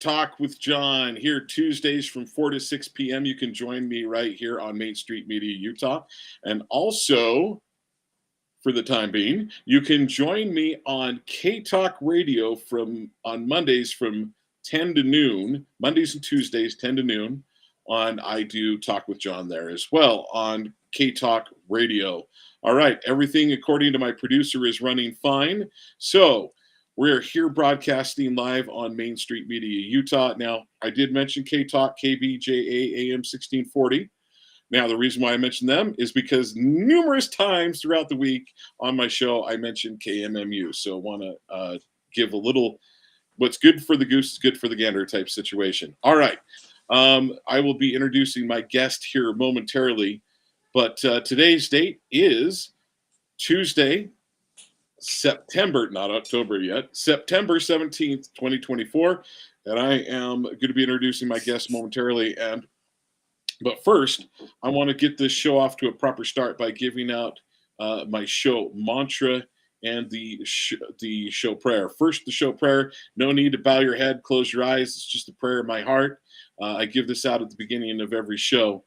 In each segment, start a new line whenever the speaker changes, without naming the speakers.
Talk with John here Tuesdays from 4 to 6 p.m. You can join me right here on Main Street Media, Utah. And also, for the time being, you can join me on K-Talk Radio on Mondays from 10 to noon, Mondays and Tuesdays, 10 to noon. I do Talk with John there as well on K-Talk Radio. All right, everything according to my producer is running fine. So we're here broadcasting live on Main Street Media, Utah. Now, I did mention K-Talk, KBJA AM 1640. Now, the reason why I mentioned them is because numerous times throughout the week on my show, I mentioned KMMU. So I want to give a little, what's good for the goose is good for the gander type situation. All right. I will be introducing my guest here momentarily, but today's date is Tuesday, September, not October yet, September 17th, 2024. And I am going to be introducing my guest momentarily. But first, I want to get this show off to a proper start by giving out my show mantra and the show prayer. First, the show prayer. No need to bow your head, close your eyes. It's just a prayer in my heart. I give this out at the beginning of every show.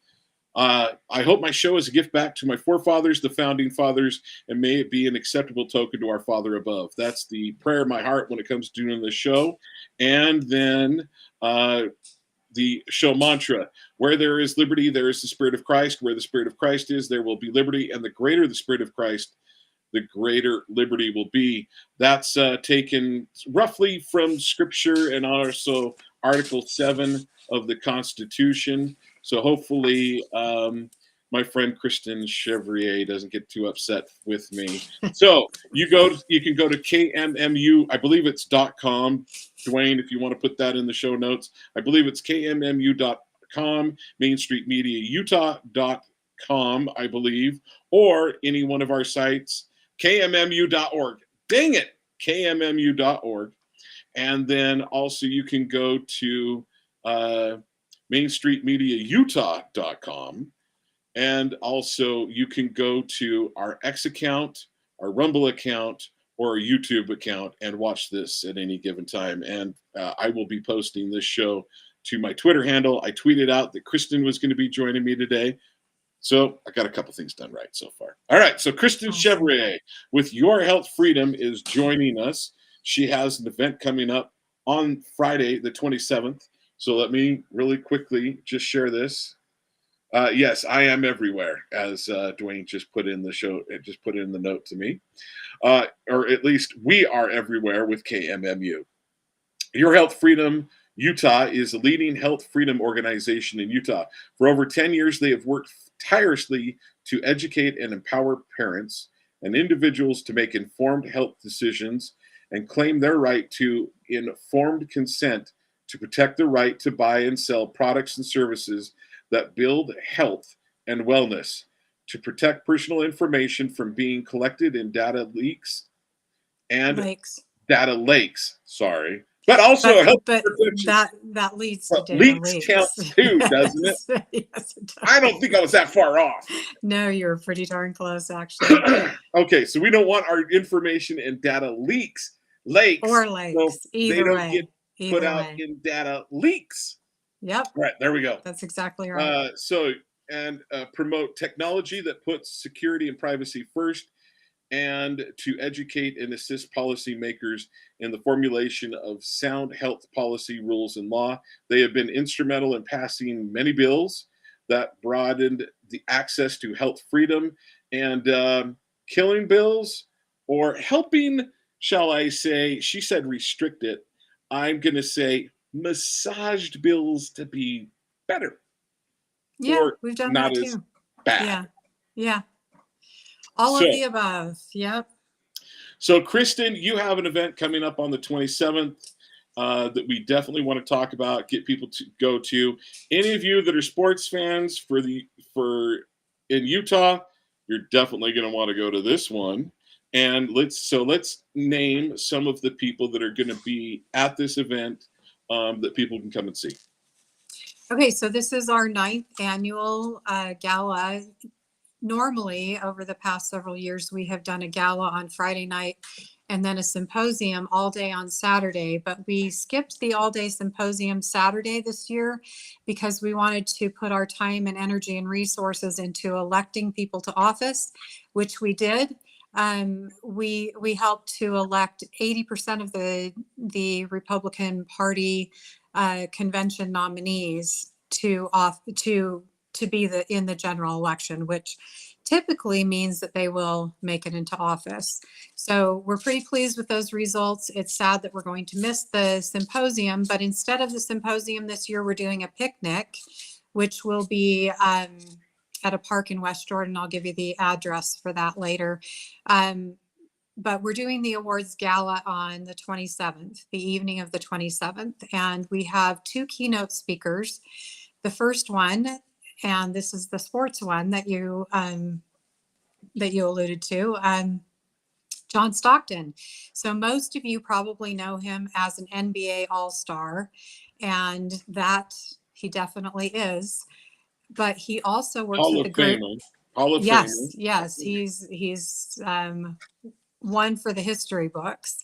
I hope my show is a gift back to my forefathers, the founding fathers, and may it be an acceptable token to our Father above. That's the prayer in my heart when it comes to doing this show. And then the show mantra: where there is liberty, there is the Spirit of Christ. Where the Spirit of Christ is, there will be liberty. And the greater the Spirit of Christ, the greater liberty will be. That's taken roughly from Scripture and also Article 7 of the Constitution. So hopefully my friend Kristen Chevrier doesn't get too upset with me. So you can go to KMMU, I believe it's .com. Dwayne, if you want to put that in the show notes, I believe it's KMMU.com, Main Street Media Utah.com, I believe, or any one of our sites, KMMU.org. Dang it, KMMU.org. And then also you can go to MainStreetMediaUtah.com. And also you can go to our X account, our Rumble account, or our YouTube account and watch this at any given time. And I will be posting this show to my Twitter handle. I tweeted out that Kristen was going to be joining me today. So I got a couple things done right so far. All right. So Kristen Chevrier with Your Health Freedom is joining us. She has an event coming up on Friday, the 27th. So let me really quickly just share this. Yes, I am everywhere, as Dwayne just put in the show. It just put in the note to me. Or at least we are everywhere with KMMU. Your Health Freedom Utah is a leading health freedom organization in Utah. For over 10 years, they have worked tirelessly to educate and empower parents and individuals to make informed health decisions and claim their right to informed consent to protect the right to buy and sell products and services that build health and wellness, to protect personal information from being collected in data leaks and data lakes. Sorry. But also health protection.
That leads to data
leaks counts too, doesn't it?
Yes, it does.
I don't think I was that far off.
No, you're pretty darn close, actually.
Okay, so we don't want our information in data lakes,
or lakes. So either way.
Get put out in data leaks.
Yep.
Right, there we go.
That's exactly right.
Promote technology that puts security and privacy first, and to educate and assist policymakers in the formulation of sound health policy, rules, and law. They have been instrumental in passing many bills that broadened the access to health freedom, and killing bills, or helping, shall I say, she said restrict it. I'm going to say massaged bills to be better.
Yeah, we've done that too.
Bad.
Yeah. All of the above. Yep.
So, Kristen, you have an event coming up on the 27th that we definitely want to talk about, get people to go to. Any of you that are sports fans in Utah, you're definitely going to want to go to this one. And let's name some of the people that are going to be at this event that people can come and see.
Okay, so this is our 9th annual gala. Normally, over the past several years, we have done a gala on Friday night and then a symposium all day on Saturday. But we skipped the all-day symposium Saturday this year because we wanted to put our time and energy and resources into electing people to office, which we did. We helped to elect 80% of the Republican Party convention nominees to be in the general election, which typically means that they will make it into office. So we're pretty pleased with those results. It's sad that we're going to miss the symposium, but instead of the symposium this year, we're doing a picnic, which will be at a park in West Jordan. I'll give you the address for that later. But we're doing the awards gala on the 27th, the evening of the 27th, and we have 2 keynote speakers. The first one, and this is the sports one that you alluded to, John Stockton. So most of you probably know him as an NBA All-Star, and that he definitely is. But he also works
Hall
with
of
the group.
Famer. Hall of
Yes,
Famer.
yes, he's one for the history books.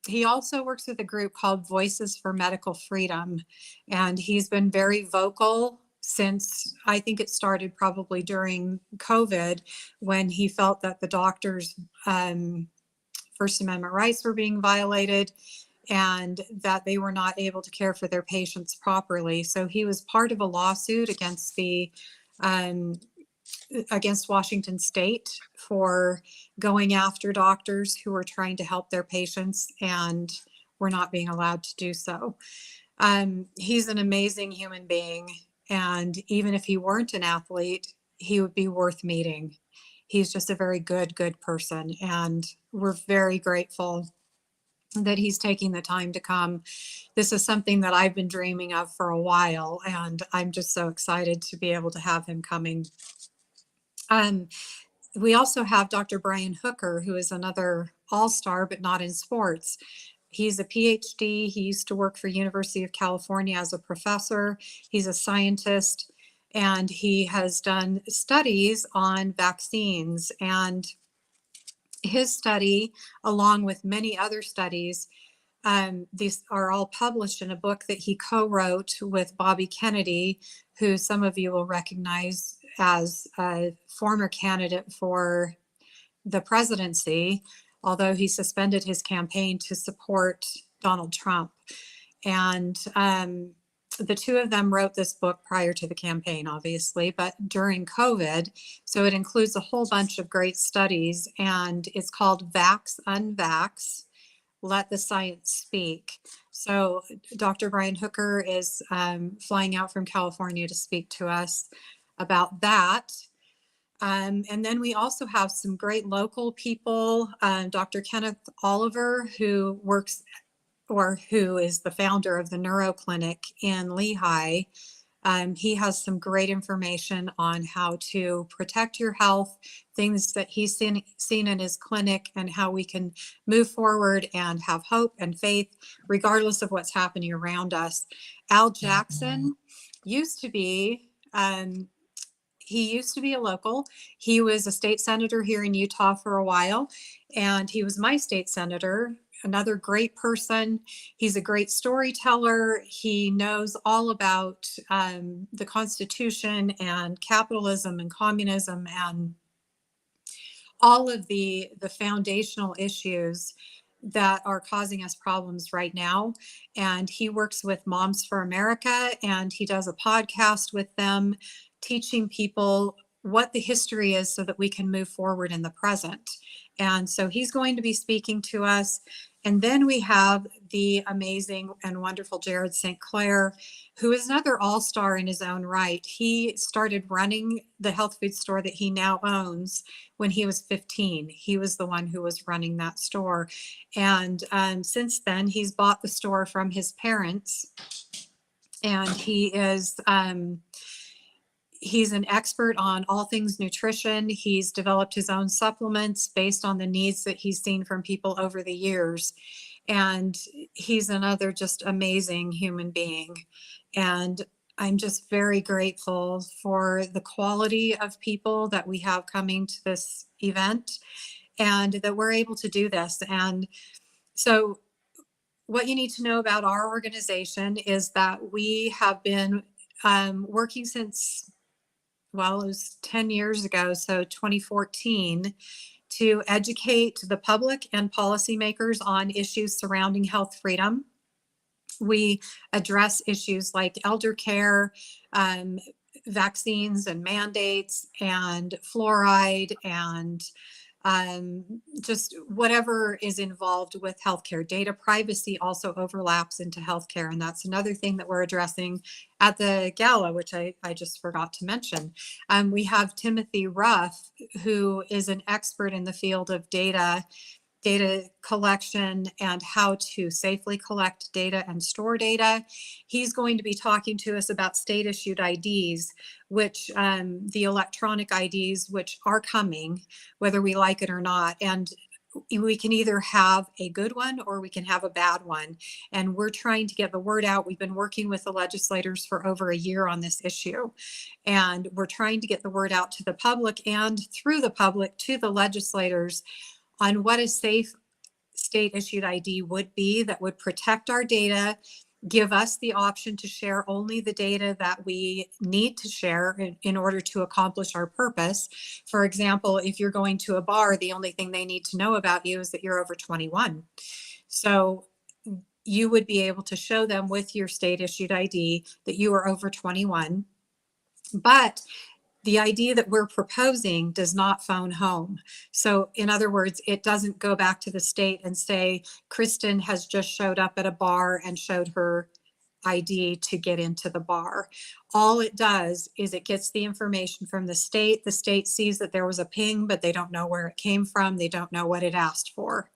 He also works with a group called Voices for Medical Freedom, and he's been very vocal since, I think it started probably during COVID, when he felt that the doctors' First Amendment rights were being violated and that they were not able to care for their patients properly. So he was part of a lawsuit against Washington State for going after doctors who were trying to help their patients and were not being allowed to do so. He's an amazing human being, and even if he weren't an athlete, he would be worth meeting. He's just a very good person, and we're very grateful that he's taking the time to come. This is something that I've been dreaming of for a while, and I'm just so excited to be able to have him coming. We also have Dr. Brian Hooker, who is another all-star, but not in sports. He's a PhD. He used to work for University of California as a professor. He's a scientist, and he has done studies on vaccines. And his study, along with many other studies, these are all published in a book that he co-wrote with Bobby Kennedy, who some of you will recognize as a former candidate for the presidency, although he suspended his campaign to support Donald Trump. And the 2 of them wrote this book prior to the campaign, obviously, but during COVID. So it includes a whole bunch of great studies, and it's called Vax Unvax, Let the Science Speak. So Dr. Brian Hooker is flying out from California to speak to us about that. And then we also have some great local people. Dr. Kenneth Oliver, who is the founder of the Neuro Clinic in Lehigh. He has some great information on how to protect your health, things that he's seen in his clinic, and how we can move forward and have hope and faith regardless of what's happening around us. Al Jackson used to be a local. He was a state senator here in Utah for a while, and he was my state senator. Another great person. He's a great storyteller. He knows all about the Constitution and capitalism and communism and all of the foundational issues that are causing us problems right now. And he works with Moms for America, and he does a podcast with them, teaching people what the history is so that we can move forward in the present. And so he's going to be speaking to us. And then we have the amazing and wonderful Jared St. Clair, who is another all-star in his own right. He started running the health food store that he now owns when he was 15. He was the one who was running that store. And since then, he's bought the store from his parents. And he's an expert on all things nutrition. He's developed his own supplements based on the needs that he's seen from people over the years. And he's another just amazing human being. And I'm just very grateful for the quality of people that we have coming to this event. and that we're able to do this. And so what you need to know about our organization is that we have been working since, well, it was 10 years ago, so 2014, to educate the public and policymakers on issues surrounding health freedom. We address issues like elder care, vaccines and mandates, and fluoride, and just whatever is involved with healthcare. Data privacy also overlaps into healthcare, and that's another thing that we're addressing at the gala, which I just forgot to mention. We have Timothy Ruff, who is an expert in the field of data collection and how to safely collect data and store data. He's going to be talking to us about state issued IDs, which the electronic IDs, which are coming, whether we like it or not. And we can either have a good one or we can have a bad one. And we're trying to get the word out. We've been working with the legislators for over a year on this issue. And we're trying to get the word out to the public and through the public to the legislators on what a safe state issued ID would be that would protect our data, give us the option to share only the data that we need to share in order to accomplish our purpose. For example, if you're going to a bar, the only thing they need to know about you is that you're over 21. So you would be able to show them with your state issued ID that you are over 21. But the idea that we're proposing does not phone home. So in other words, it doesn't go back to the state and say, Kristen has just showed up at a bar and showed her ID to get into the bar. All it does is it gets the information from the state. The state sees that there was a ping, but they don't know where it came from. They don't know what it asked for.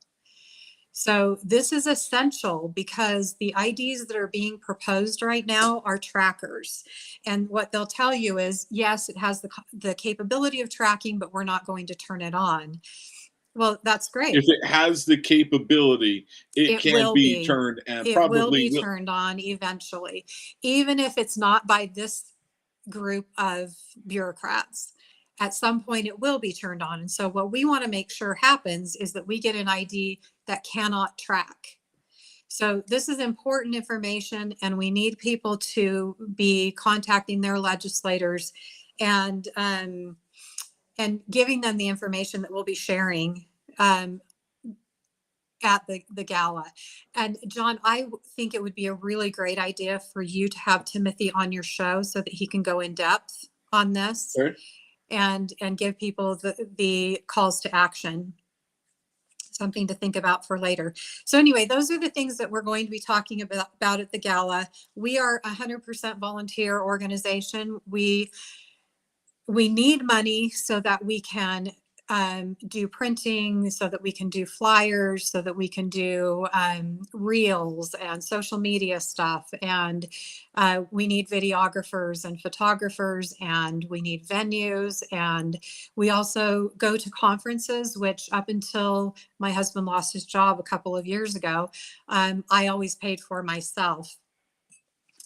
So this is essential because the IDs that are being proposed right now are trackers. And what they'll tell you is, yes, it has the capability of tracking, but we're not going to turn it on. Well, that's great.
If it has the capability, it can be turned and
it
probably
will be turned on eventually, even if it's not by this group of bureaucrats. At some point it will be turned on. And so what we want to make sure happens is that we get an ID that cannot track. So this is important information, and we need people to be contacting their legislators and giving them the information that we'll be sharing at the gala. And John, I think it would be a really great idea for you to have Timothy on your show so that he can go in depth on this.
Sure.
And give people the calls to action. Something to think about for later. So anyway, those are the things that we're going to be talking about at the gala. We are 100% volunteer organization. We need money so that we can do printing, so that we can do flyers, so that we can do reels and social media stuff. And we need videographers and photographers, and we need venues. And we also go to conferences, which up until my husband lost his job a couple of years ago, I always paid for myself.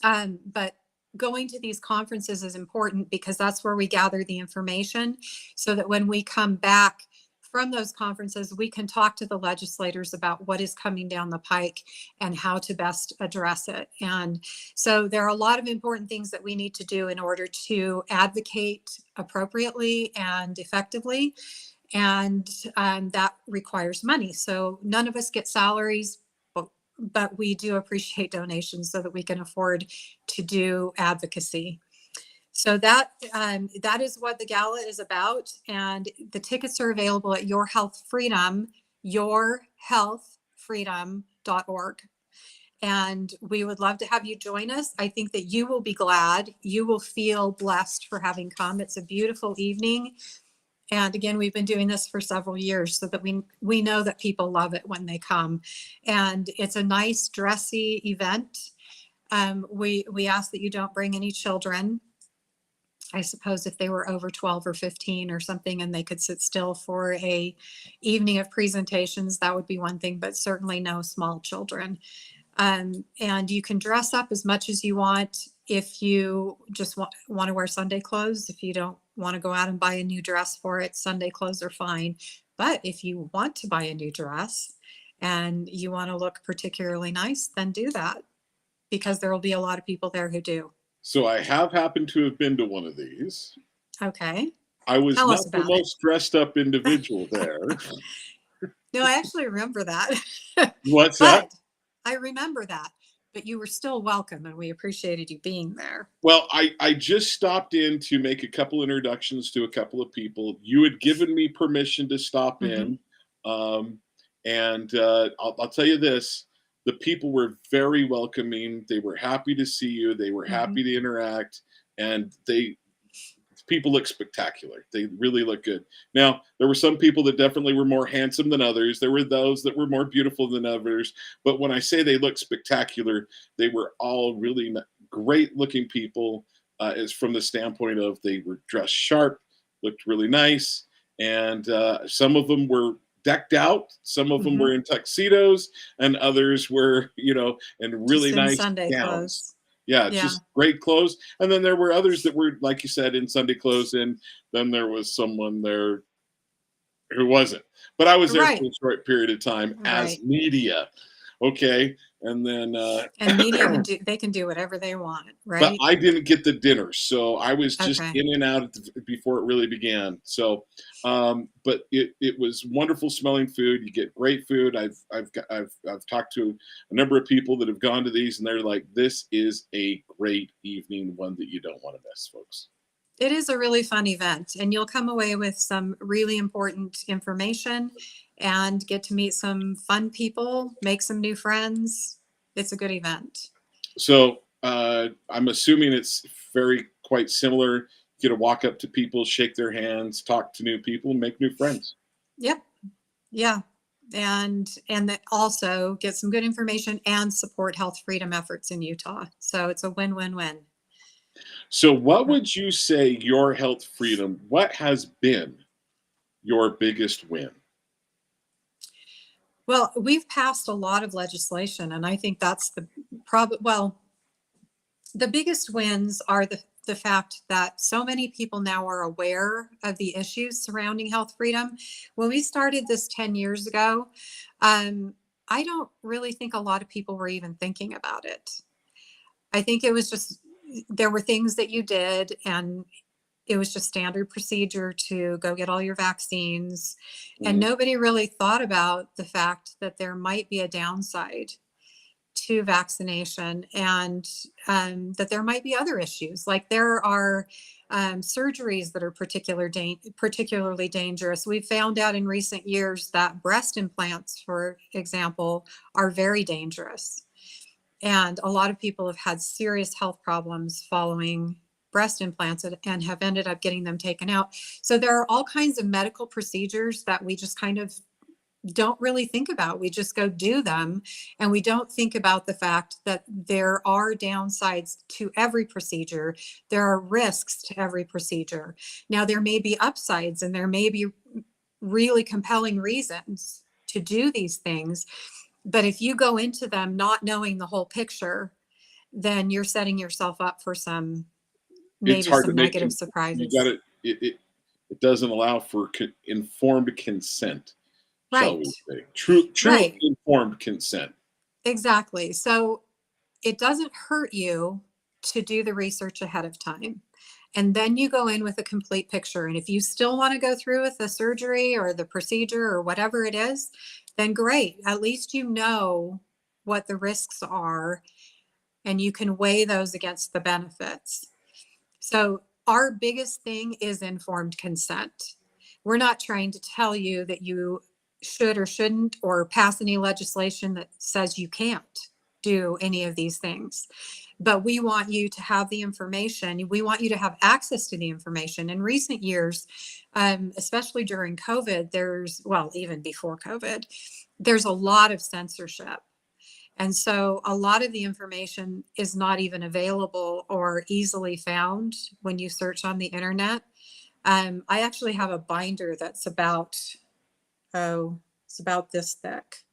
But going to these conferences is important because that's where we gather the information so that when we come back from those conferences, we can talk to the legislators about what is coming down the pike and how to best address it. And so there are a lot of important things that we need to do in order to advocate appropriately and effectively. And that requires money. So none of us get salaries, but we do appreciate donations so that we can afford to do advocacy. So that is what the gala is about. And the tickets are available at Your Health Freedom, yourhealthfreedom.org. And we would love to have you join us. I think that you will be glad. You will feel blessed for having come. It's a beautiful evening. And again, we've been doing this for several years so that we know that people love it when they come. And it's a nice, dressy event. We ask that you don't bring any children. I suppose if they were over 12 or 15 or something and they could sit still for a evening of presentations, that would be one thing, but certainly no small children. And you can dress up as much as you want if you just want to wear Sunday clothes. If you don't want to go out and buy a new dress for it, Sunday clothes are fine. But if you want to buy a new dress and you want to look particularly nice, then do that, because there will be a lot of people there who do.
So I have happened to have been to one of these.
Okay.
I was
Tell
not
us
the
about it.
most dressed up individual there.
No, I actually remember that.
What's that?
But I remember that. But you were still welcome and we appreciated you being there.
Well, I just stopped in to make a couple introductions to a couple of people. You had given me permission to stop
Hmm.
in, um, and I'll tell you this: the people were very welcoming. They were happy to see you. They were
Hmm.
happy to interact, and people look spectacular. They really look good. Now, there were some people that definitely were more handsome than others. There were those that were more beautiful than others. But when I say they look spectacular, they were all really great looking people. Is from the standpoint of they were dressed sharp, looked really nice, and some of them were decked out. Some of them
Hmm.
were in tuxedos, and others were, in really
Just in
nice
Sunday
gowns.
clothes.
Yeah,
Yeah.
just great clothes. And then there were others that were, like you said, in Sunday clothes, and then there was someone there who wasn't. But I was there for
Right.
a short period of time as
Right.
media. Okay. And then
And media they can do whatever they want,
but
right?
I didn't get the dinner, so I was just
Okay.
in and out before it really began. So, but it was wonderful smelling food. You get great food. I've talked to a number of people that have gone to these, and they're like, "This is a great evening, one that you don't want to miss, folks."
It is a really fun event, and you'll come away with some really important information and get to meet some fun people, make some new friends. It's a good event.
So I'm assuming it's very quite similar. You get to walk up to people, shake their hands, talk to new people, and make new friends.
Yep. Yeah. And that also get some good information and support health freedom efforts in Utah. So it's a win-win-win.
So, what would you say your health freedom? What has been your biggest win?
Well, we've passed a lot of legislation, and I think that's the biggest wins are the fact that so many people now are aware of the issues surrounding health freedom. When we started this 10 years ago, um, I don't really think a lot of people were even thinking about it. I think it was just there were things that you did, and it was just standard procedure to go get all your vaccines. And
Mhm.
nobody really thought about the fact that there might be a downside to vaccination, and that there might be other issues. Like there are surgeries that are particularly dangerous. We've found out in recent years that breast implants, for example, are very dangerous. And a lot of people have had serious health problems following breast implants and have ended up getting them taken out. So there are all kinds of medical procedures that we just kind of don't really think about. We just go do them, and we don't think about the fact that there are downsides to every procedure. There are risks to every procedure. Now, there may be upsides and there may be really compelling reasons to do these things. But if you go into them not knowing the whole picture, then you're setting yourself up for
It's
maybe
hard to
some
make.
negative
You got
surprises.
it doesn't allow for informed consent, shall
Right,
we say? Truly
right.
informed consent.
Exactly. So it doesn't hurt you to do the research ahead of time. And then you go in with a complete picture. And if you still want to go through with the surgery or the procedure or whatever it is, then great. At least you know what the risks are and you can weigh those against the benefits. So, our biggest thing is informed consent. We're not trying to tell you that you should or shouldn't or pass any legislation that says you can't do any of these things. But we want you to have the information. We want you to have access to the information. In recent years, especially during COVID, well, even before COVID, there's a lot of censorship. And so a lot of the information is not even available or easily found when you search on the internet. I actually have a binder that's it's about this thick.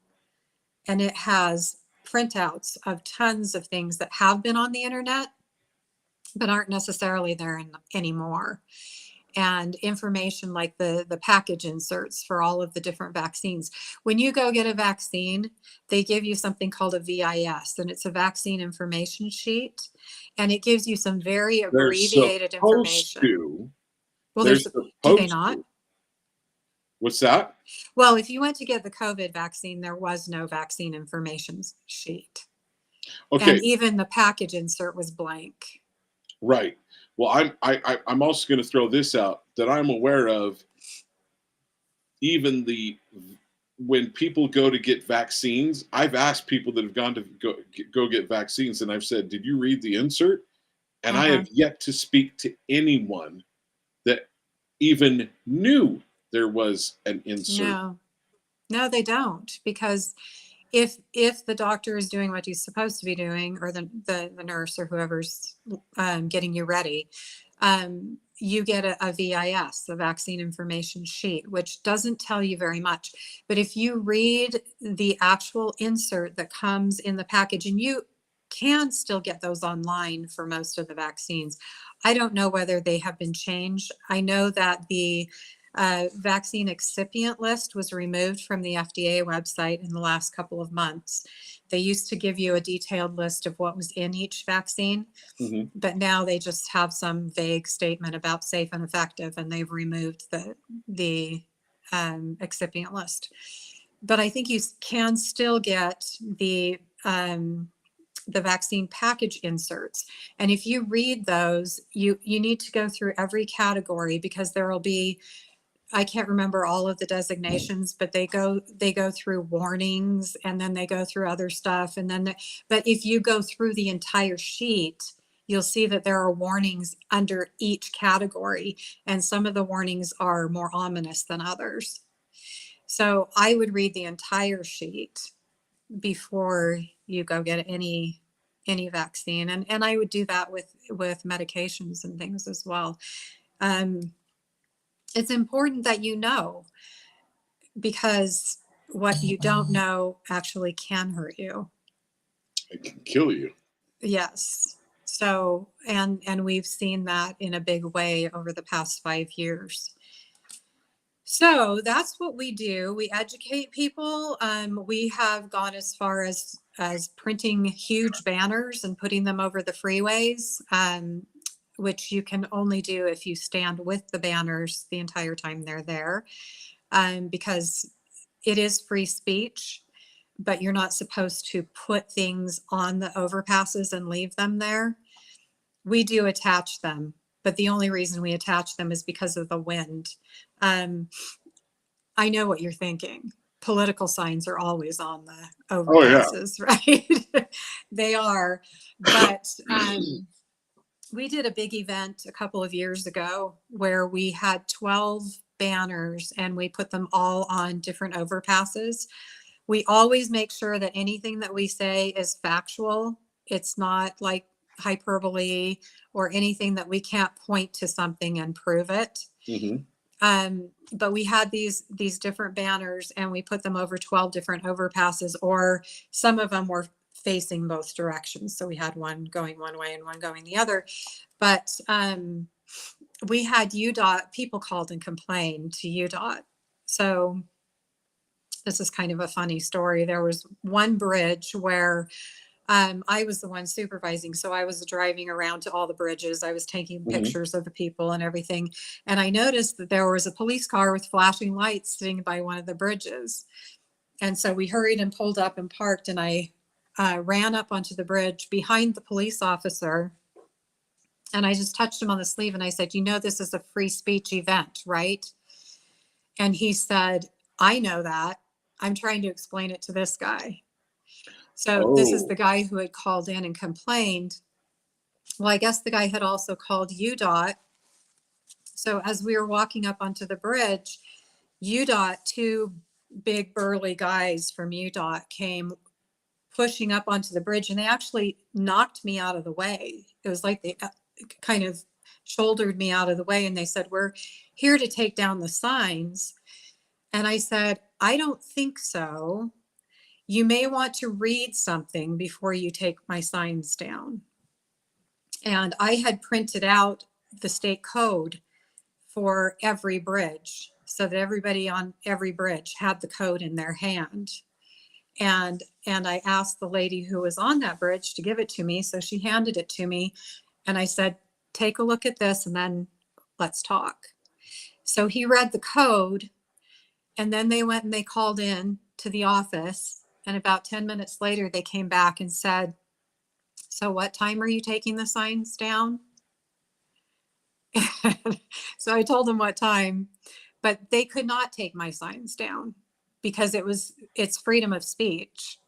And it has printouts of tons of things that have been on the internet, but aren't necessarily there anymore. and information like the package inserts for all of the different vaccines. When you go get a vaccine, they give you something called a VIS, and it's a vaccine information sheet, and it gives you some very
They're
abbreviated
supposed
information.
to.
Well,
They're
do they
supposed
not?
to. What's that?
Well, if you went to get the COVID vaccine, there was no vaccine information sheet.
Okay.
And even the package insert was blank.
Right. Well, I'm also going to throw this out that I'm aware of. Even when people go to get vaccines, I've asked people that have gone to go get vaccines, and I've said, "Did you read the insert?" And I have yet to speak to anyone that even knew there was an insert.
No, they don't, because if the doctor is doing what he's supposed to be doing, or the nurse or whoever's getting you ready, you get a VIS, the vaccine information sheet, which doesn't tell you very much. But if you read the actual insert that comes in the package, and you can still get those online for most of the vaccines. I don't know whether they have been changed. I know that the vaccine excipient list was removed from the FDA website in the last couple of months. They used to give you a detailed list of what was in each vaccine, but now they just have some vague statement about safe and effective, and they've removed the excipient list. But I think you can still get the vaccine package inserts. And if you read those, you need to go through every category, because there will be, I can't remember all of the designations, but they go through warnings, and then they go through other stuff. And then, but if you go through the entire sheet, you'll see that there are warnings under each category. And some of the warnings are more ominous than others. So I would read the entire sheet before you go get any vaccine. And I would do that with medications and things as well. It's important that you know, because what you don't know actually can hurt you.
It can kill you.
Yes. So, and we've seen that in a big way over the past 5 years. So that's what we do. We educate people. We have gone as far as printing huge banners and putting them over the freeways, which you can only do if you stand with the banners the entire time they're there, because it is free speech, but you're not supposed to put things on the overpasses and leave them there. We do attach them, but the only reason we attach them is because of the wind. I know what you're thinking. Political signs are always on the overpasses, right? They are. But we did a big event a couple of years ago where we had 12 banners, and we put them all on different overpasses. We always make sure that anything that we say is factual. It's not like hyperbole or anything that we can't point to something and prove it. But we had these different banners, and we put them over 12 different overpasses, or some of them were facing both directions. So we had one going one way and one going the other. But we had UDOT, people called and complained to UDOT. So this is kind of a funny story. There was one bridge where I was the one supervising. So I was driving around to all the bridges. I was taking pictures of the people and everything. And I noticed that there was a police car with flashing lights sitting by one of the bridges. And so we hurried and pulled up and parked. And I ran up onto the bridge behind the police officer. And I just touched him on the sleeve, and I said, "You know, this is a free speech event, right?" And he said, "I know that. I'm trying to explain it to this guy." So this is the guy who had called in and complained. Well, I guess the guy had also called UDOT. So as we were walking up onto the bridge, UDOT, two big burly guys from UDOT came pushing up onto the bridge, and they actually knocked me out of the way. It was like they kind of shouldered me out of the way, and they said, "We're here to take down the signs." And I said, "I don't think so. You may want to read something before you take my signs down." And I had printed out the state code for every bridge so that everybody on every bridge had the code in their hand. And I asked the lady who was on that bridge to give it to me. So she handed it to me and I said, take a look at this and then let's talk. So he read the code and then they went and they called in to the office. And about 10 minutes later, they came back and said, so what time are you taking the signs down? So I told them what time, but they could not take my signs down because it's freedom of speech.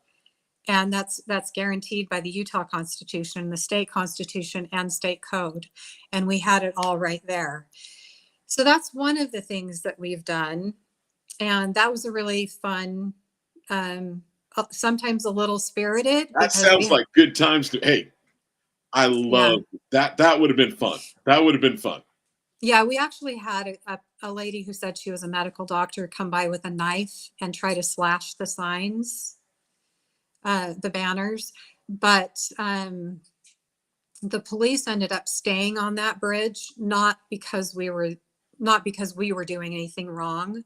And that's guaranteed by the Utah Constitution, the state constitution, and state code. And we had it all right there. So that's one of the things that we've done. And that was a really fun, sometimes a little spirited.
That sounds like good times. Hey, I love that. That would have been fun. That would have been fun.
Yeah, we actually had a lady who said she was a medical doctor come by with a knife and try to slash the signs. The banners, but the police ended up staying on that bridge, not because we were doing anything wrong,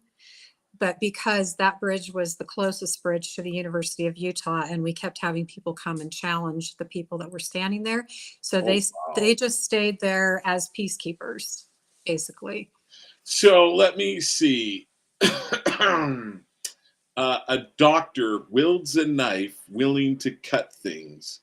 but because that bridge was the closest bridge to the University of Utah, and we kept having people come and challenge the people that were standing there. So they just stayed there as peacekeepers, basically.
So let me see. A doctor wields a knife, willing to cut things.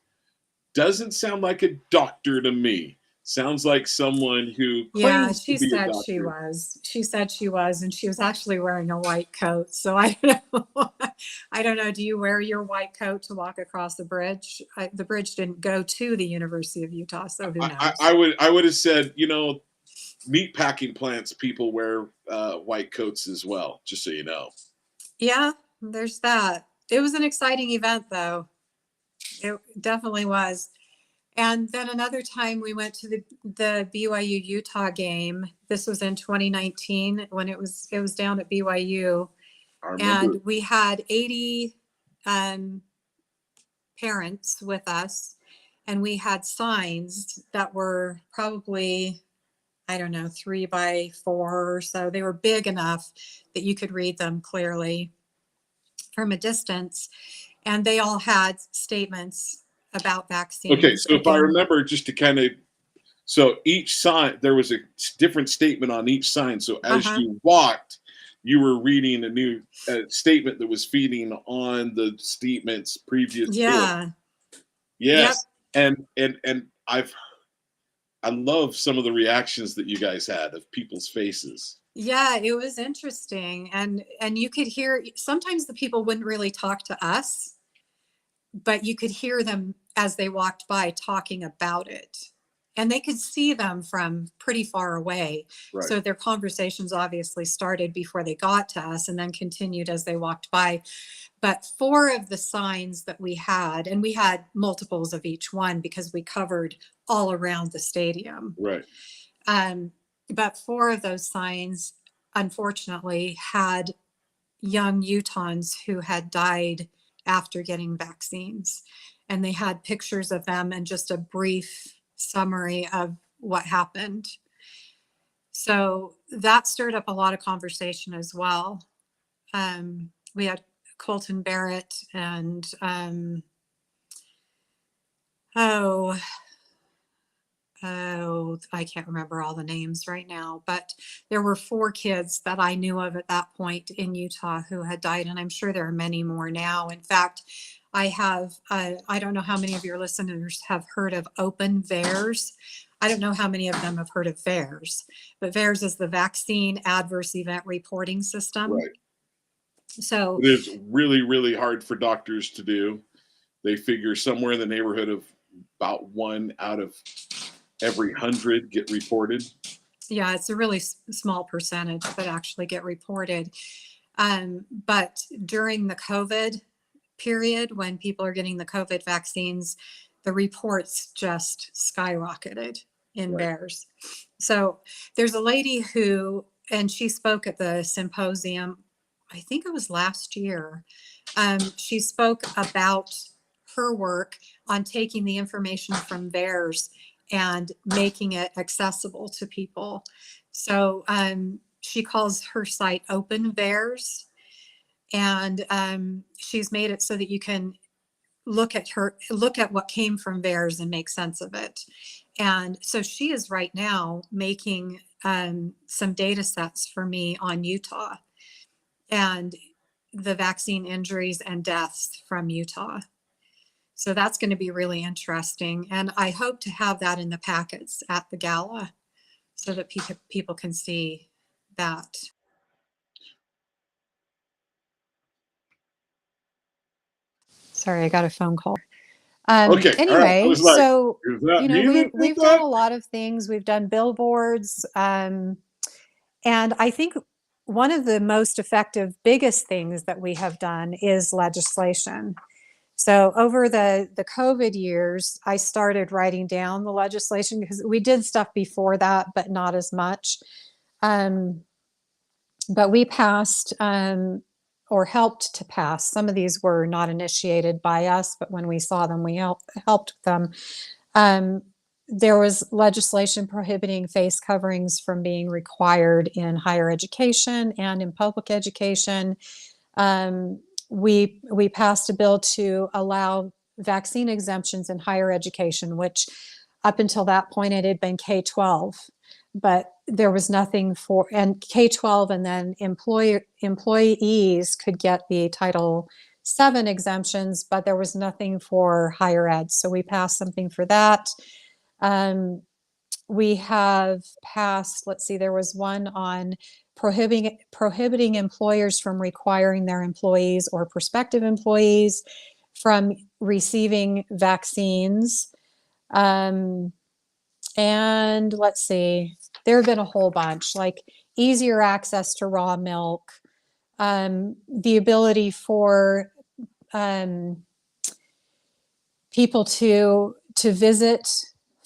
Doesn't sound like a doctor to me. Sounds like someone who claims to be a doctor.
She was. She said she was, and she was actually wearing a white coat. So I don't know. I don't know. Do you wear your white coat to walk across the bridge? The bridge didn't go to the University of Utah, so who knows?
I would have said, meat packing plants people wear white coats as well, just so you know.
Yeah, there's that. It was an exciting event, though. It definitely was. And then another time we went to the BYU Utah game. This was in 2019 when it was down at BYU. And we had 80 parents with us, and we had signs that were probably, I don't know, 3 by 4 or so. They were big enough that you could read them clearly from a distance. And they all had statements about vaccines.
Okay, so if I remember, just to kind of, so each sign, there was a different statement on each sign. So as you walked, you were reading a new statement that was feeding on the statements previous to it. Yes. Yep. And I love some of the reactions that you guys had of people's faces.
Yeah, it was interesting. And you could hear, sometimes the people wouldn't really talk to us, but you could hear them as they walked by talking about it. And they could see them from pretty far away. Right. So their conversations obviously started before they got to us and then continued as they walked by. But 4 of the signs that we had, and we had multiples of each one because we covered all around the stadium.
Right.
But 4 of those signs, unfortunately, had young Utahns who had died after getting vaccines. And they had pictures of them and just a brief summary of what happened. So that stirred up a lot of conversation as well. We had Colton Barrett and I can't remember all the names right now, but there were 4 kids that I knew of at that point in Utah who had died, and I'm sure there are many more now. In fact, I have, I don't know how many of your listeners have heard of Open VAERS. I don't know how many of them have heard of VAERS, but VAERS is the Vaccine Adverse Event Reporting System.
Right.
So
it is really, really hard for doctors to do. They figure somewhere in the neighborhood of about 1 out of every 100 get reported.
Yeah, it's a really small percentage that actually get reported. But during the COVID period, when people are getting the COVID vaccines, the reports just skyrocketed in VAERS. So there's a lady who, and she spoke at the symposium, I think it was last year. She spoke about her work on taking the information from VAERS and making it accessible to people. So she calls her site Open VAERS, and she's made it so that you can look at what came from VAERS and make sense of it. And so she is right now making some data sets for me on Utah and the vaccine injuries and deaths from Utah. So that's going to be really interesting. And I hope to have that in the packets at the gala so that people can see that. Sorry, I got a phone call.
Okay, all right. I
Anyway,
was like,
so,
is that me that did
we've done
that?
a lot of things. We've done billboards. And I think one of the most effective, biggest things that we have done is legislation. So over the COVID years, I started writing down the legislation because we did stuff before that, but not as much. But we passed or helped to pass. Some of these were not initiated by us, but when we saw them, we helped them. There was legislation prohibiting face coverings from being required in higher education and in public education. We passed a bill to allow vaccine exemptions in higher education, which up until that point it had been K-12, but there was nothing for, and K-12, and then employees could get the Title VII exemptions, but there was nothing for higher ed. So we passed something for that. We have passed, let's see, there was one on prohibiting employers from requiring their employees or prospective employees from receiving vaccines. And let's see, there have been a whole bunch, like easier access to raw milk, the ability for people to visit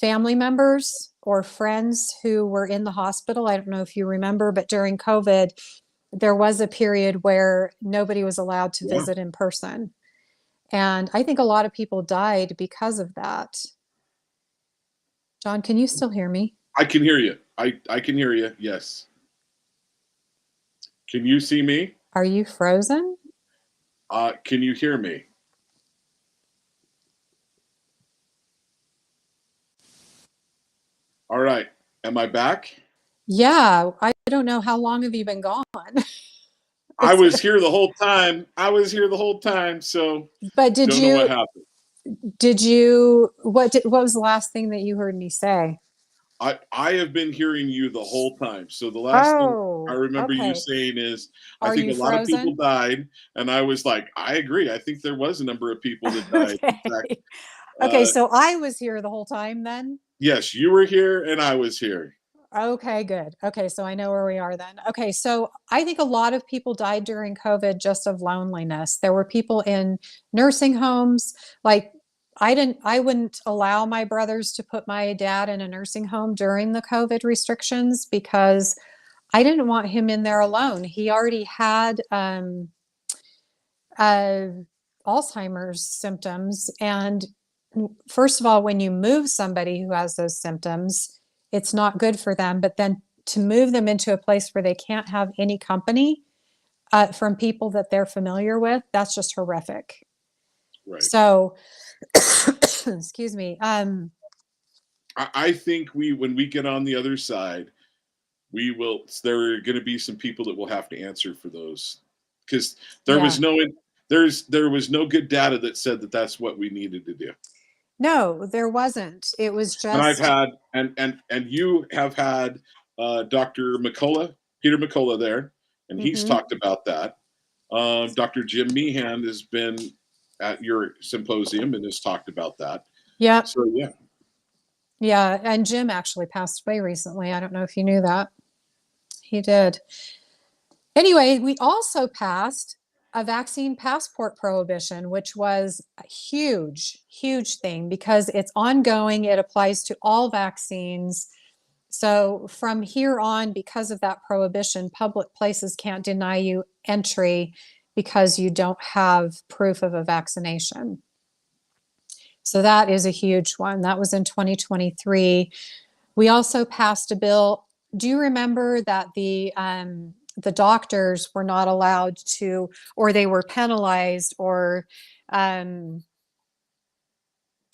family members or friends who were in the hospital. I don't know if you remember, but during COVID, there was a period where nobody was allowed to visit in person. And I think a lot of people died because of that. John, can you still hear me?
I can hear you. I can hear you. Yes. Can you see me?
Are you frozen?
Can you hear me? All right. Am I back?
Yeah, I don't know. How long have you been gone?
I was here the whole time. So
But
don't know what happened.
what was the last thing that you heard me say?
I have been hearing you the whole time. So the last thing I
Oh,
remember you
okay.
saying is, I
Are
think
you
a lot of people
frozen?
died, and I was like, I agree. I think there was a number of people that died. In fact,
Okay. Okay, so I was here the whole time then?
yes, you were here and I was here.
Okay, good. Okay, so I know where we are then. Okay, so I think a lot of people died during COVID just of loneliness. There were people in nursing homes. Like I wouldn't allow my brothers to put my dad in a nursing home during the COVID restrictions because I didn't want him in there alone. He already had uh, Alzheimer's symptoms. And first of all, when you move somebody who has those symptoms, it's not good for them. But then to move them into a place where they can't have any company from people that they're familiar with, that's just horrific.
Right.
So, excuse me.
I think when we get on the other side, there are going to be some people that will have to answer for those, because there
Yeah.
was no good data that said that that's what we needed to do.
No, there wasn't. It was
And I've
just,
had and you have had Dr. Peter McCullough there, and he's
mhm.
talked about that. Dr. Jim Meehan has been at your symposium and has talked about that.
Yeah.
So yeah.
Yeah. And Jim actually passed away recently. I don't know if you knew that. He did. Anyway, we also passed a vaccine passport prohibition, which was a huge, huge thing because it's ongoing. It applies to all vaccines. So from here on, because of that prohibition, public places can't deny you entry because you don't have proof of a vaccination. So that is a huge one. That was in 2023. We also passed a bill do you remember that the doctors were not allowed to, or they were penalized um,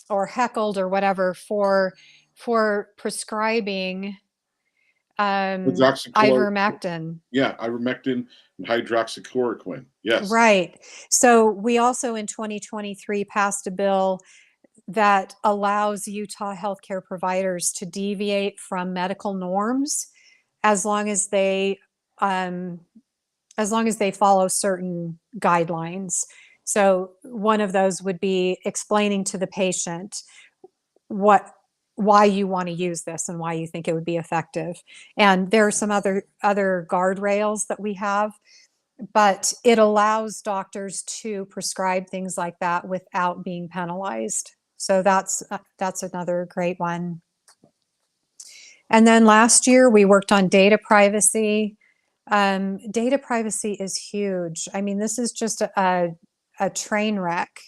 or heckled or whatever for prescribing
Hydroxychloroquine.
ivermectin?
Yeah, ivermectin and hydroxychloroquine. Yes.
Right. So we also in 2023 passed a bill that allows Utah healthcare providers to deviate from medical norms as long as they um, follow certain guidelines. So one of those would be explaining to the patient what why you want to use this and why you think it would be effective. And there are some other guardrails that we have, but it allows doctors to prescribe things like that without being penalized. So that's another great one. And then last year we worked on data privacy. Data privacy is huge. I mean, this is just a train wreck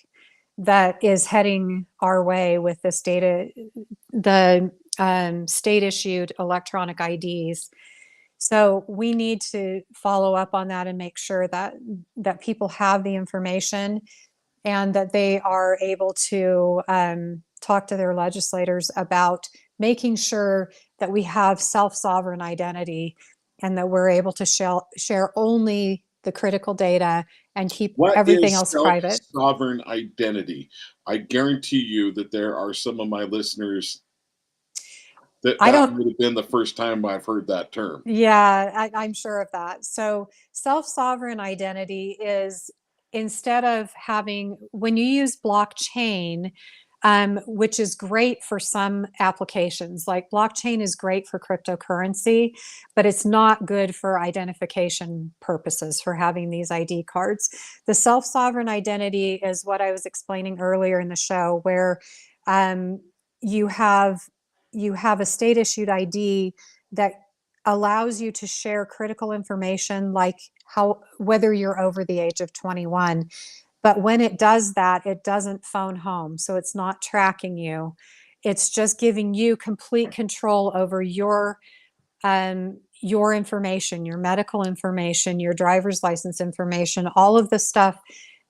that is heading our way with this data, the state issued electronic IDs. So we need to follow up on that and make sure that people have the information and that they are able to talk to their legislators about making sure that we have self-sovereign identity and that we're able to share only the critical data and keep
What
everything
is
else private.
self-sovereign identity? I guarantee you that there are some of my listeners that
I
that
don't
would have been the first time I've heard that term.
Yeah, I'm sure of that. So, self-sovereign identity is instead of having, when you use blockchain, which is great for some applications, like blockchain is great for cryptocurrency, but it's not good for identification purposes for having these ID cards. The self-sovereign identity is what I was explaining earlier in the show, where um, you have you have a state issued ID that allows you to share critical information like how whether you're over the age of 21. But when it does that, it doesn't phone home, so it's not tracking you. It's just giving you complete control over your information, your medical information, your driver's license information, all of the stuff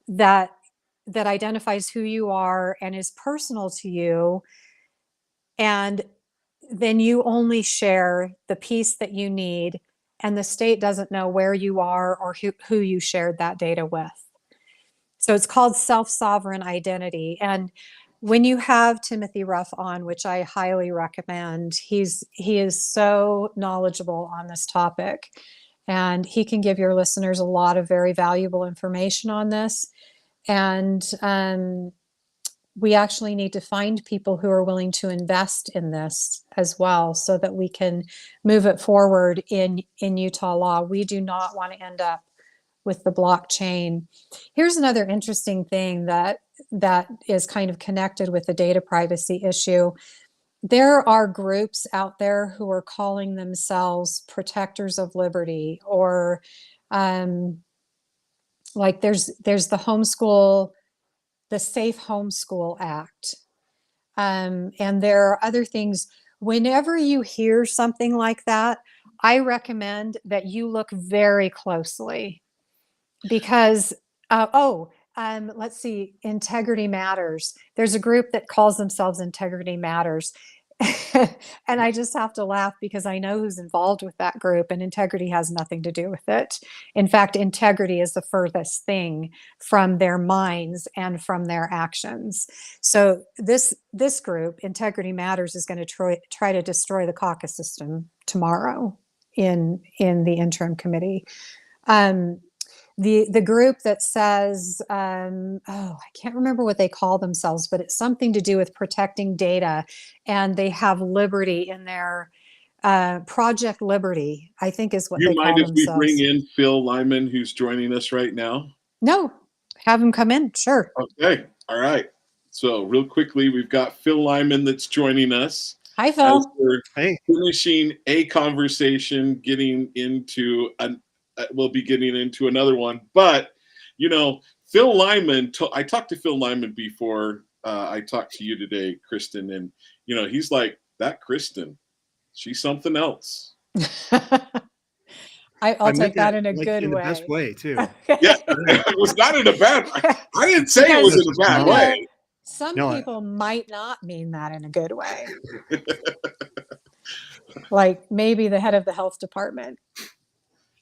that that identifies who you are and is personal to you. And then you only share the piece that you need, and the state doesn't know where you are or who you shared that data with. So it's called self-sovereign identity. And when you have Timothy Ruff on, which I highly recommend, he is so knowledgeable on this topic, and he can give your listeners a lot of very valuable information on this. And we actually need to find people who are willing to invest in this as well so that we can move it forward in Utah law. We do not want to end up with the blockchain. Here's another interesting thing that is kind of connected with the data privacy issue. There are groups out there who are calling themselves protectors of liberty, or like there's the Safe Homeschool Act. And there are other things. Whenever you hear something like that, I recommend that you look very closely because, let's see, Integrity Matters. There's a group that calls themselves Integrity Matters. And I just have to laugh because I know who's involved with that group, and integrity has nothing to do with it. In fact, integrity is the furthest thing from their minds and from their actions. So this group, Integrity Matters, is going to try to destroy the caucus system tomorrow in the interim committee. The group that says, I can't remember what they call themselves, but it's something to do with protecting data, and they have liberty in their Project Liberty, I think is what
You
they
mind
call
if we bring
themselves.
in Phil Lyman, who's joining us right now?
No, have them come in. Sure.
Okay. All right. So real quickly, we've got Phil Lyman that's joining us
Hi,
as
Phil.
we're
Hey,
finishing a conversation, getting into we'll be getting into another one. But Phil Lyman. I talked to Phil Lyman before I talked to you today, Kristen, and he's like, that Kristen, she's something else.
I'll
I meant
take that
that
in a
like
good
in the
way.
best way too.
Yeah, it was not in a bad way. I didn't say it
Because,
was in a bad
you know,
way.
some
No,
people might not mean that in a good way. Like maybe the head of the health department.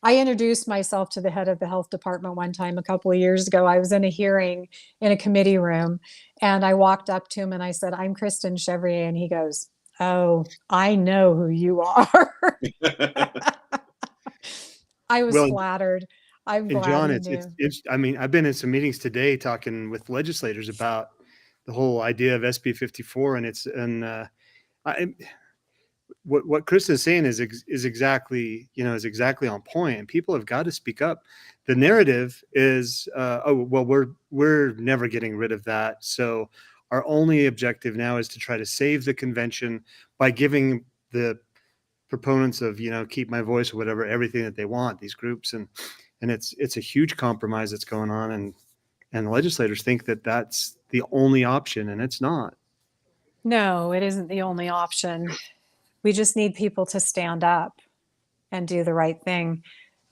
I introduced myself to the head of the health department one time a couple of years ago. I was in a hearing in a committee room and I walked up to him and I said, "I'm Kristen Chevrier." And he goes, "Oh, I know who you are." I was
well,
flattered. I'm
and
glad
John,
he
it's,
knew.
I mean, I've been in some meetings today talking with legislators about the whole idea of SB 54, and I, what Chris is saying is exactly, is exactly on point, and people have got to speak up. The narrative is, oh well, we're never getting rid of that, so our only objective now is to try to save the convention by giving the proponents of, keep my voice or whatever, everything that they want, these groups, and it's a huge compromise that's going on, and the legislators think that that's the only option, and it's not.
No, it isn't the only option. We just need people to stand up and do the right thing.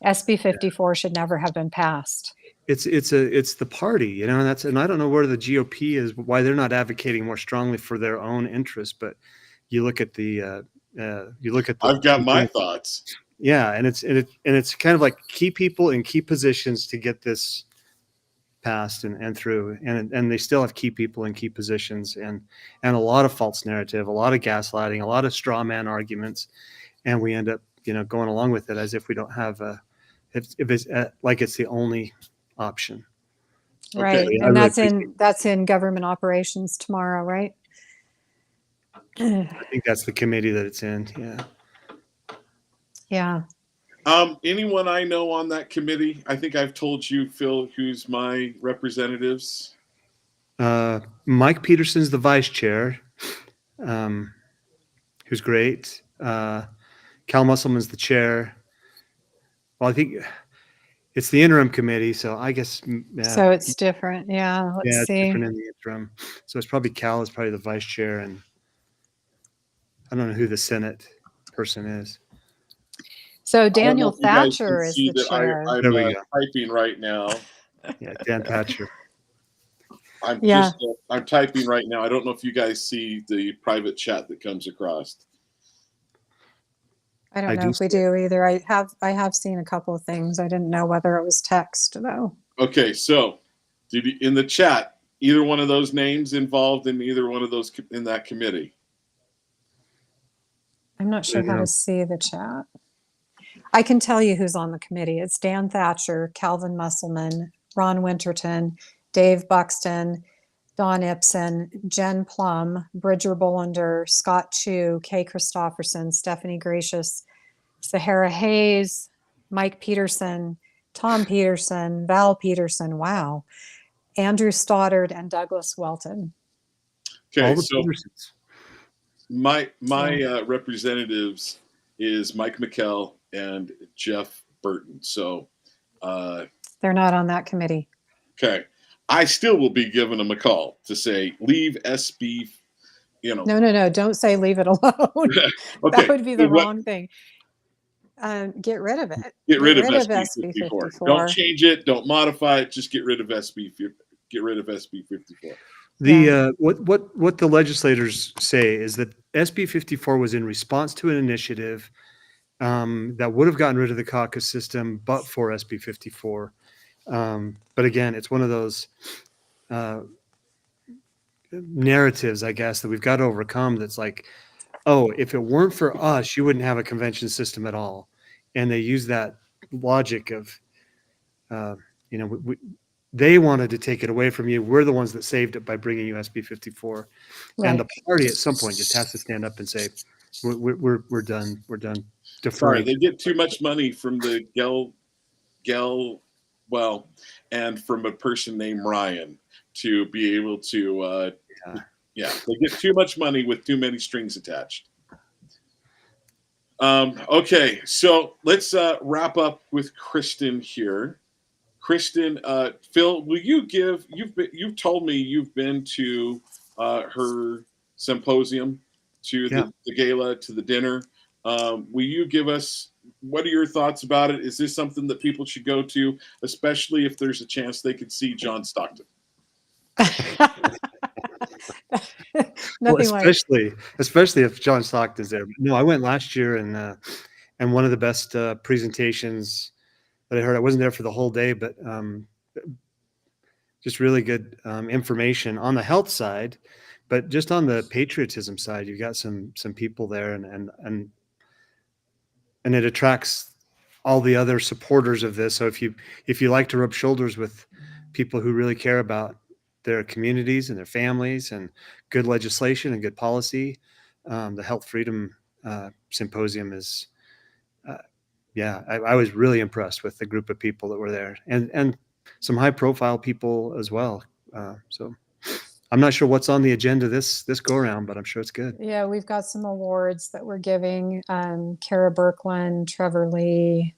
SB 54 should never have been passed.
It's the party, and I don't know where the GOP is, why they're not advocating more strongly for their own interests. But you look at
I've got my thoughts.
Yeah, and it's kind of like key people in key positions to get this passed and through, and they still have key people in key positions, and a lot of false narrative, a lot of gaslighting, a lot of straw man arguments, and we end up going along with it as if we don't have if it's like it's the only option.
Right.
Okay.
And that's in government operations tomorrow, right?
I think that's the committee that it's in. Yeah.
Yeah.
Anyone I know on that committee? I think I've told you, Phil, who's my representatives.
Mike Peterson's the vice chair, who's great. Cal Musselman's the chair. Well, I think it's the interim committee, so I guess
So it's different. Yeah. Let's
it's
see.
different in the interim. So it's probably Cal is probably the vice chair, and I don't know who the Senate person is.
So
I don't know
Daniel
if you guys can
Thatcher is
see
the
that
chair.
I'm
There we go.
typing right now.
Yeah, Dan Thatcher.
I'm
Yeah.
I'm typing right now. I don't know if you guys see the private chat that comes across.
I don't
I
know
do
if we
see it.
do either. I have seen a couple of things. I didn't know whether it was text though.
Okay, so in the chat, either one of those names involved in either one of those in that committee?
I'm not sure how to see the chat. I can tell you who's on the committee. It's Dan Thatcher, Calvin Musselman, Ron Winterton, Dave Buxton, Don Ipson, Jen Plum, Bridger Bullender, Scott Chu, Kay Christopherson, Stephanie Gracious, Sahara Hayes, Mike Peterson, Tom Peterson, Val Peterson, wow, Andrew Stoddard, and Douglas Welton.
Okay,
All the
so
Petersons.
my representatives is Mike McKell and Jeff Burton. So
they're not on that committee.
Okay, I still will be giving them a call to say leave SB.
No, don't say leave it alone.
Okay,
that would be the wrong thing. Get rid of it.
Get rid of
SB
SB 54.
54.
Don't change it. Don't modify it. Just get rid of SB. Get rid of SB 54.
The what the legislators say is that SB 54 was in response to an initiative that would have gotten rid of the caucus system, but for SB 54. But again, it's one of those narratives, I guess, that we've got to overcome. That's like, oh, if it weren't for us, you wouldn't have a convention system at all. And they use that logic of, they wanted to take it away from you. We're the ones that saved it by bringing you SB 54. Right. And the party at some point just has to stand up and say, we're done. We're done.
Sorry, they get too much money from the and from a person named Ryan to be able to, they get too much money with too many strings attached. Okay, so let's wrap up with Kristen here. Kristen, Phil, will you give? You've told me you've been to her symposium, to the gala, to the dinner. Will you give us, what are your thoughts about it? Is this something that people should go to, especially if there's a chance they could see John Stockton?
Well,
Nothing like,
especially if John Stockton's there. No, I went last year, and one of the best presentations that I heard. I wasn't there for the whole day, but just really good information on the health side, but just on the patriotism side, you've got some people there, and it attracts all the other supporters of this. So if you like to rub shoulders with people who really care about their communities and their families and good legislation and good policy, the Health Freedom Symposium is, I was really impressed with the group of people that were there, and some high profile people as well. So I'm not sure what's on the agenda this go around, but I'm sure it's good.
yeah, we've got some awards that we're giving. Kara Birkland, Trevor Lee.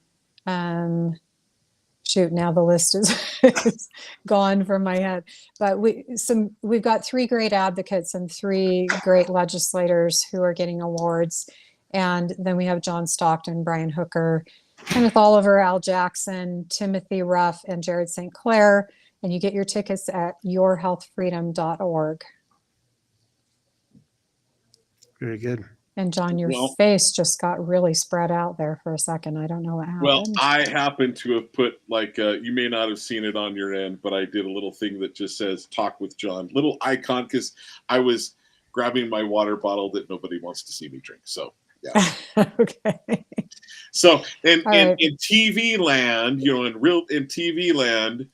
Shoot, now the list is gone from my head. But we've got 3 great advocates and 3 great legislators who are getting awards. And then we have John Stockton, Brian Hooker, Kenneth Oliver, Al Jackson, Timothy Ruff, and Jared St. Clair. And you get your tickets at yourhealthfreedom.org.
Very good.
And John, your face just got really spread out there for a second. I don't know what happened.
Well, I happen to have put, like, you may not have seen it on your end, but I did a little thing that just says "Talk with John," little icon, because I was grabbing my water bottle that nobody wants to see me drink. So yeah.
Okay.
So in
right.
in TV land, in TV land,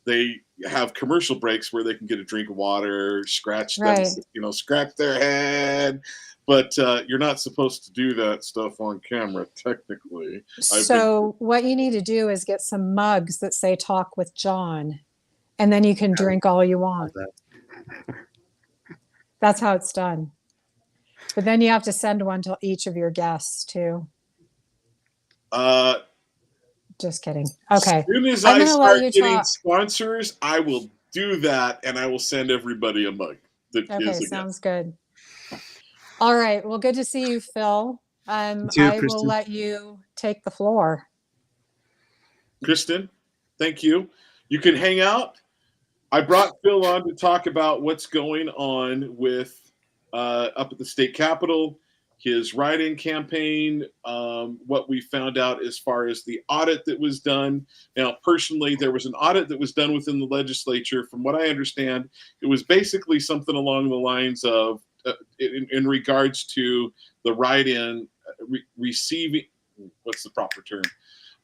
they have commercial breaks where they can get a drink of water, scratch scratch their head. But you're not supposed to do that stuff on camera, technically.
So what you need to do is get some mugs that say "Talk with John," and then you can drink all you want. That's how it's done. But then you have to send one to each of your guests too. Just kidding. Okay.
As soon as I start getting sponsors, I will do that, and I will send everybody a mug.
Okay, sounds good. All right. Well, good to see you, Phil. I will let you take the floor.
Kristen, thank you. You can hang out. I brought Phil on to talk about what's going on with up at the state capitol, his write-in campaign, what we found out as far as the audit that was done. Now, personally, there was an audit that was done within the legislature. From what I understand, it was basically something along the lines of, in regards to the write-in receiving, what's the proper term?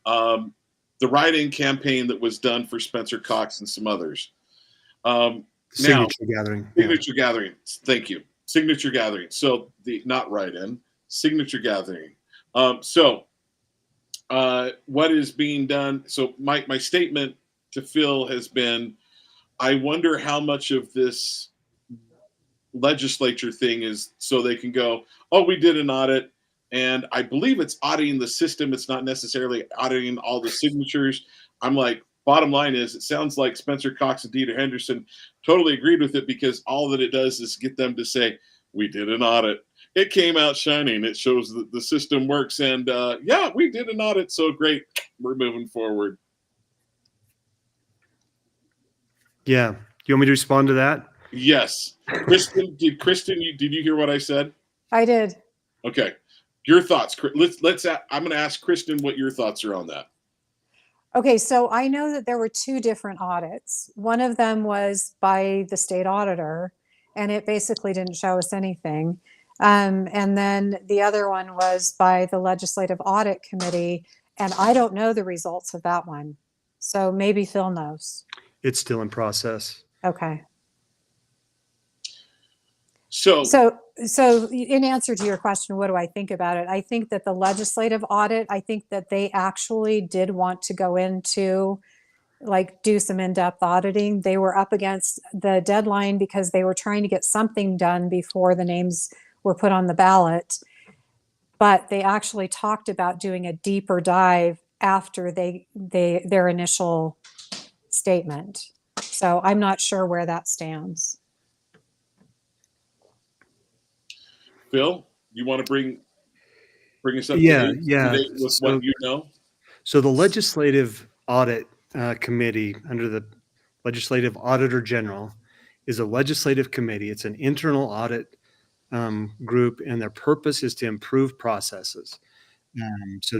The write-in campaign that was done for Spencer Cox and some others.
Signature gathering.
Signature gathering. Thank you. Signature gathering. So not write-in, signature gathering. What is being done? So my statement to Phil has been, I wonder how much of this legislature thing is so they can go, oh, we did an audit, and I believe it's auditing the system. It's not necessarily auditing all the signatures. I'm like, bottom line is, it sounds like Spencer Cox and Dieter Henderson totally agreed with it, because all that it does is get them to say, we did an audit. It came out shining. It shows that the system works. And yeah, we did an audit. So great. We're moving forward.
Yeah. You want me to respond to that?
Yes. Kristen, did you hear what I said?
I did.
Okay. Your thoughts. I'm going to ask Kristen what your thoughts are on that.
Okay, so I know that there were 2 different audits. One of them was by the state auditor, and it basically didn't show us anything. And then the other one was by the Legislative Audit Committee, and I don't know the results of that one. So maybe Phil knows.
It's still in process.
Okay.
So
in answer to your question, what do I think about it? I think that the legislative audit, I think that they actually did want to go into, like, do some in-depth auditing. They were up against the deadline because they were trying to get something done before the names were put on the ballot. But they actually talked about doing a deeper dive after their initial statement. So I'm not sure where that stands.
Phil, you want to bring? Bring us up
Yeah,
to
yeah.
date with what you know.
So the Legislative Audit Committee under the Legislative Auditor General is a legislative committee. It's an internal audit group, and their purpose is to improve processes. So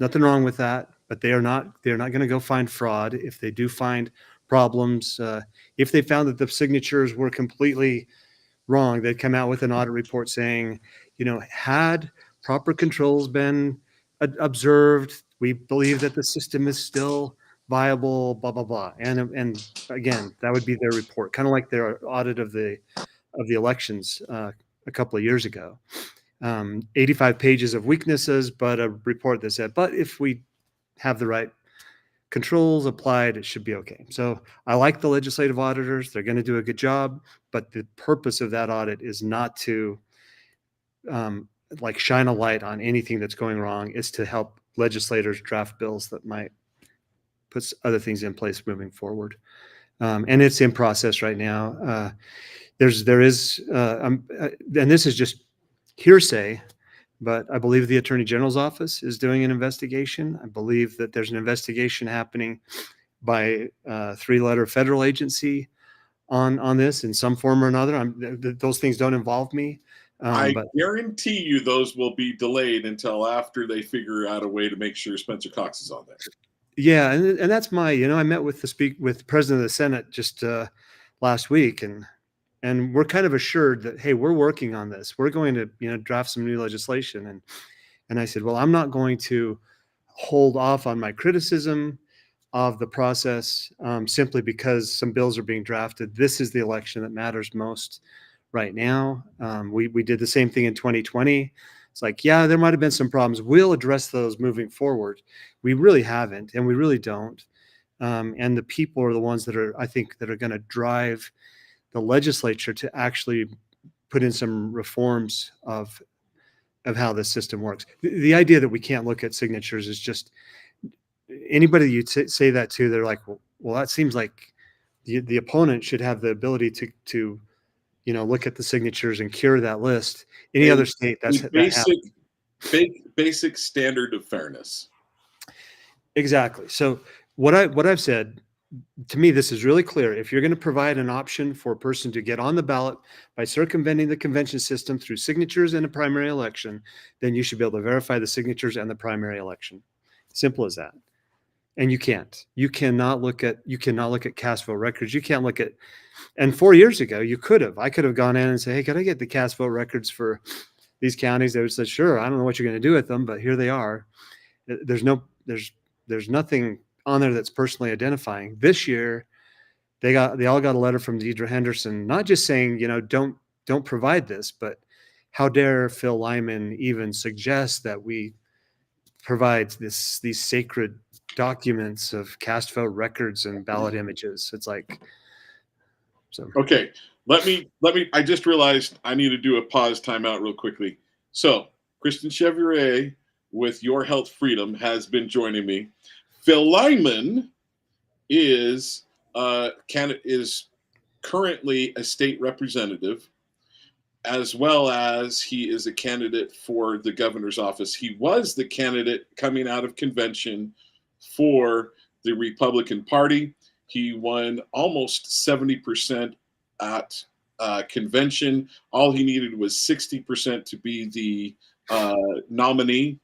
nothing wrong with that, but they're not going to go find fraud. If they do find problems, if they found that the signatures were completely wrong, they'd come out with an audit report saying, had proper controls been observed, we believe that the system is still viable, blah blah blah. And again, that would be their report, kind of like their audit of the elections a couple of years ago. 85 pages of weaknesses, but a report that said, but if we have the right controls applied, it should be okay. So I like the legislative auditors. They're going to do a good job, but the purpose of that audit is not to like shine a light on anything that's going wrong. It's to help legislators draft bills that might put other things in place moving forward. And it's in process right now. There is, and this is just hearsay, but I believe the Attorney General's office is doing an investigation. I believe that there's an investigation happening by a three-letter federal agency on this in some form or another. Those things don't involve me.
I
But
guarantee you those will be delayed until after they figure out a way to make sure Spencer Cox is on there.
yeah, and that's my, I met with the President of the Senate just last week, and we're kind of assured that, hey, we're working on this. We're going to draft some new legislation, and I said, well, I'm not going to hold off on my criticism of the process simply because some bills are being drafted. This is the election that matters most right now. We did the same thing in 2020. It's like, yeah, there might have been some problems. We'll address those moving forward. We really haven't, and we really don't. And the people are the ones that are, I think, that are going to drive the legislature to actually put in some reforms of how this system works. The idea that we can't look at signatures is just, anybody you say that to, they're like, well, that seems like the opponent should have the ability to look at the signatures and cure that list. Any other state,
basic standard of fairness.
Exactly. So what I've said, to me, this is really clear. If you're going to provide an option for a person to get on the ballot by circumventing the convention system through signatures in a primary election, then you should be able to verify the signatures and the primary election. Simple as that. And you can't. You cannot look at cast vote records. You can't look at, and 4 years ago, I could have gone in and said, hey, can I get the cast vote records for these counties? They would have said, sure, I don't know what you're going to do with them, but here they are. There's nothing on there that's personally identifying. This year, they all got a letter from Deidre Henderson, not just saying, don't provide this, but how dare Phil Lyman even suggest that we provide these sacred documents of cast vote records and ballot images. It's like, so.
Okay, let me, I just realized I need to do a pause timeout real quickly. So Kristen Chevrier with Your Health Freedom has been joining me. Phil Lyman is currently a state representative, as well as he is a candidate for the governor's office. He was the candidate coming out of convention for the Republican Party. He won almost 70% at convention. All he needed was 60% to be the nominee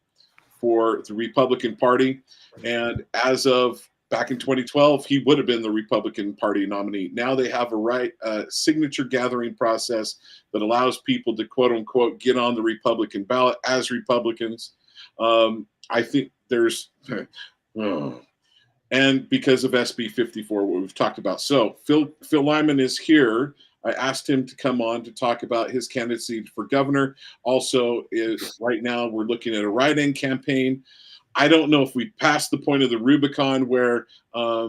for the Republican Party. And as of back in 2012, he would have been the Republican Party nominee. Now they have a signature gathering process that allows people to, quote unquote, get on the Republican ballot as Republicans. I think there's, and because of SB 54, what we've talked about. So Phil Lyman is here. I asked him to come on to talk about his candidacy for governor. Also, right now we're looking at a write-in campaign. I don't know if we passed the point of the Rubicon where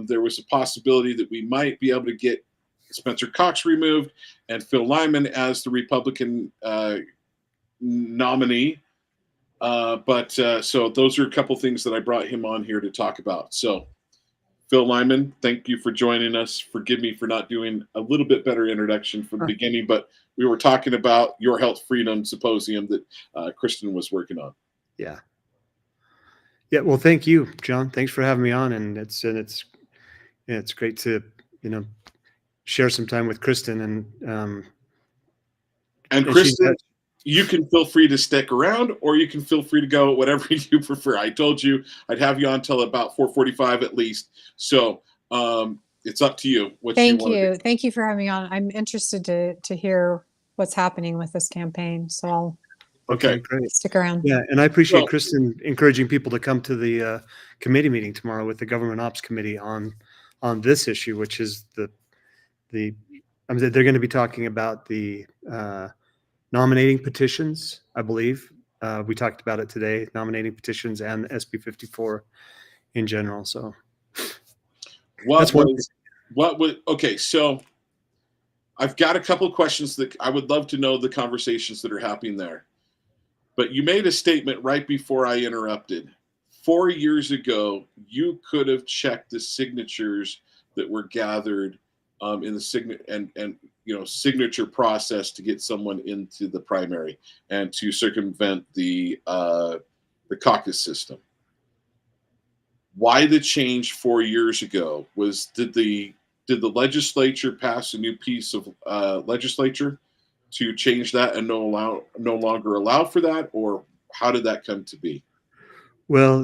there was a possibility that we might be able to get Spencer Cox removed and Phil Lyman as the Republican nominee. So those are a couple things that I brought him on here to talk about. So, Phil Lyman, thank you for joining us. Forgive me for not doing a little bit better introduction from the beginning, but we were talking about your Health Freedom Symposium that Kristen was working on.
Yeah. Yeah. Well, thank you, John. Thanks for having me on. And it's great to, share some time with Kristen
And
and she's
Kristen, you can feel free to stick around, or you can feel free to go, whatever you prefer. I told you I'd have you on till about 4:45 at least. So it's up to you what you
Thank
want to do.
you. Thank you for having me on. I'm interested to hear what's happening with this campaign. So I'll
Okay.
great.
stick around.
Yeah. And I appreciate
So,
Kristen encouraging people to come to the committee meeting tomorrow with the Government Ops Committee on this issue, which is they're going to be talking about the nominating petitions, I believe. We talked about it today, nominating petitions and SB 54 in general. So that's one thing.
Okay, so I've got a couple of questions that I would love to know the conversations that are happening there. But you made a statement right before I interrupted. 4 years ago, you could have checked the signatures that were gathered in the signature process to get someone into the primary and to circumvent the caucus system. Why the change 4 years ago? Did the legislature pass a new piece of legislature to change that and no longer allow for that, or how did that come to be?
Well,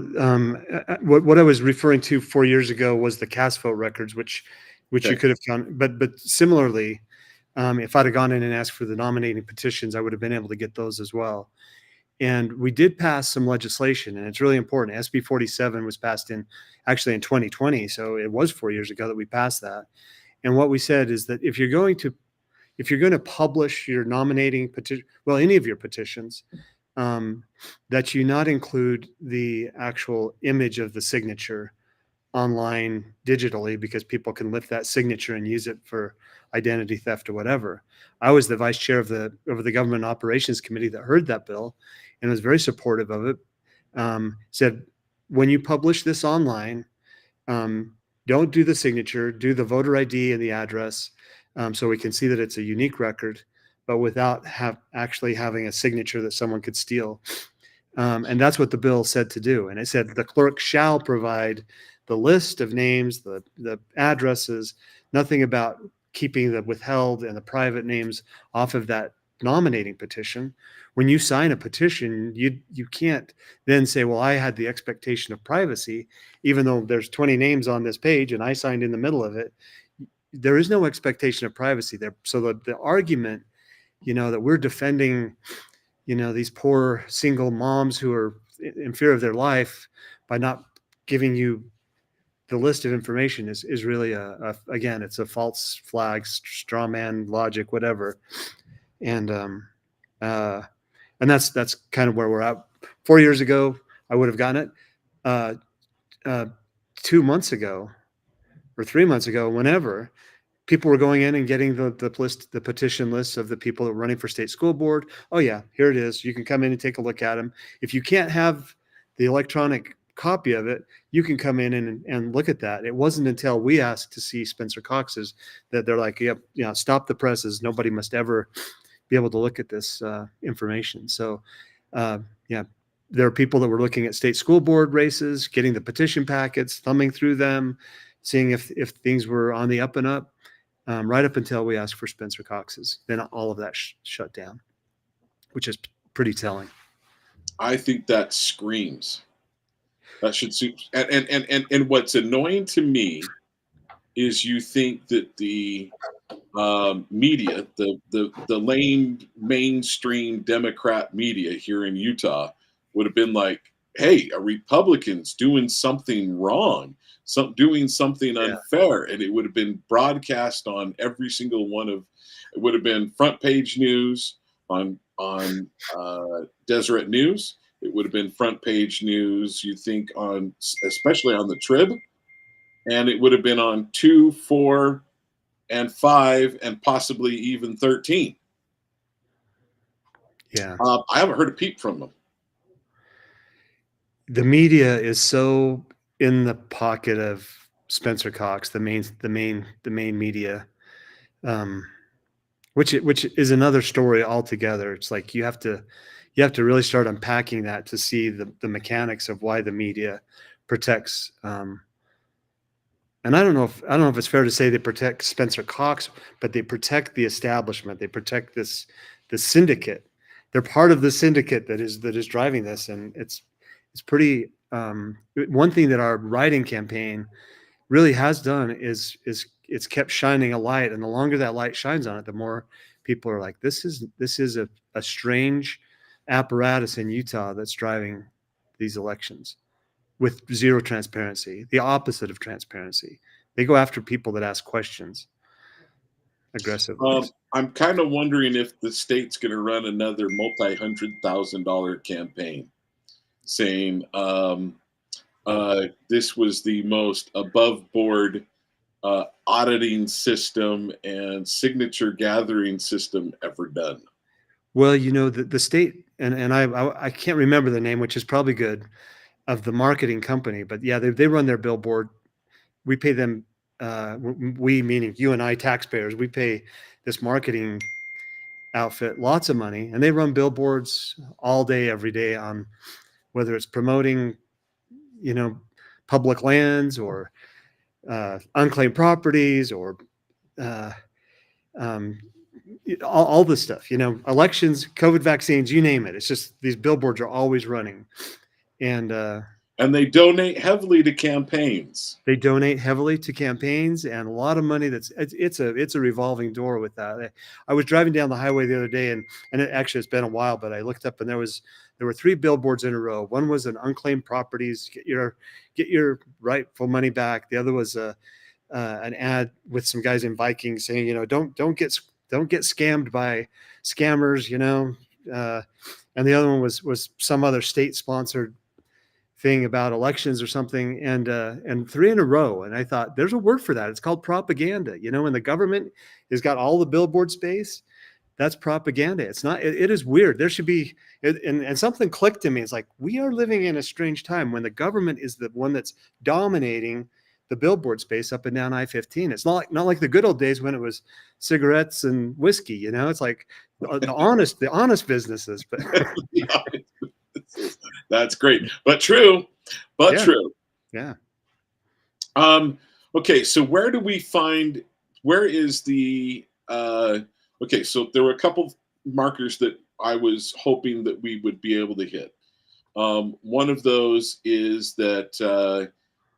what I was referring to 4 years ago was the cast vote records, which you
Okay.
could have found. But similarly, if I'd have gone in and asked for the nominating petitions, I would have been able to get those as well. And we did pass some legislation, and it's really important. SB 47 was passed actually in 2020, so it was 4 years ago that we passed that. And what we said is that if you're going to publish your nominating petition, well, any of your petitions, that you not include the actual image of the signature online digitally, because people can lift that signature and use it for identity theft or whatever. I was the vice chair of the Government Operations Committee that heard that bill and was very supportive of it. Said, when you publish this online, don't do the signature, do the voter ID and the address, so we can see that it's a unique record, but without actually having a signature that someone could steal. And that's what the bill said to do. And it said the clerk shall provide the list of names, the addresses, nothing about keeping the withheld and the private names off of that nominating petition. When you sign a petition, you can't then say, well, I had the expectation of privacy, even though there's 20 names on this page and I signed in the middle of it. There is no expectation of privacy there. So the argument, that we're defending, these poor single moms who are in fear of their life by not giving you the list of information is really again, it's a false flag, straw man logic, whatever. And that's kind of where we're at. 4 years ago, I would have gotten it. 2 months ago or 3 months ago, whenever, people were going in and getting the petition lists of the people that were running for state school board. Oh yeah, here it is. You can come in and take a look at them. If you can't have the electronic copy of it, you can come in and look at that. It wasn't until we asked to see Spencer Cox's that they're like, yep, stop the presses. Nobody must ever be able to look at this information. So there are people that were looking at state school board races, getting the petition packets, thumbing through them, seeing if things were on the up and up. Right up until we asked for Spencer Cox's, then all of that shut down, which is pretty telling.
I think that screams. That should suit. And what's annoying to me is you think that the media, the lame mainstream Democrat media here in Utah, would have been like, "Hey, a Republican's doing something wrong, doing something unfair," and it would have been broadcast on every single one of. It would have been front page news on Deseret News. It would have been front page news. You think especially on the Trib, and it would have been on 2, 4, and 5, and possibly even 13.
Yeah.
I haven't heard a peep from them.
The media is so in the pocket of Spencer Cox, the main media, which is another story altogether. It's like you have to really start unpacking that to see the mechanics of why the media protects. And I don't know if it's fair to say they protect Spencer Cox, but they protect the establishment. They protect this syndicate. They're part of the syndicate that is driving this, and it's pretty. One thing that our write-in campaign really has done is it's kept shining a light, and the longer that light shines on it, the more people are like, this is a strange apparatus in Utah that's driving these elections with zero transparency, the opposite of transparency. They go after people that ask questions aggressively.
I'm kind of wondering if the state's going to run another multi-$100,000 campaign saying this was the most above board auditing system and signature gathering system ever done.
Well, the state, and I can't remember the name, which is probably good, of the marketing company, but yeah, they run their billboard. We pay them, we meaning you and I, taxpayers, we pay this marketing outfit lots of money, and they run billboards all day, every day, on whether it's promoting, public lands or unclaimed properties or all this stuff, elections, COVID vaccines, you name it. It's just these billboards are always running.
And they donate heavily to campaigns.
They donate heavily to campaigns, and a lot of money. It's a revolving door with that. I was driving down the highway the other day, and it's been a while, but I looked up and there were 3 billboards in a row. One was an unclaimed properties, get your rightful money back. The other was an ad with some guys in Vikings saying, don't get scammed by scammers, and the other one was some other state sponsored thing about elections or something, and 3 in a row. And I thought, there's a word for that. It's called propaganda. When the government has got all the billboard space, that's propaganda. It's not. It is weird. There should be, and something clicked to me. It's like, we are living in a strange time when the government is the one that's dominating the billboard space up and down I-15. It's not like the good old days when it was cigarettes and whiskey. It's like the honest businesses. But
that's great, but true.
Yeah.
True.
Yeah.
Okay, so where is the okay, so there were a couple markers that I was hoping that we would be able to hit. One of those is that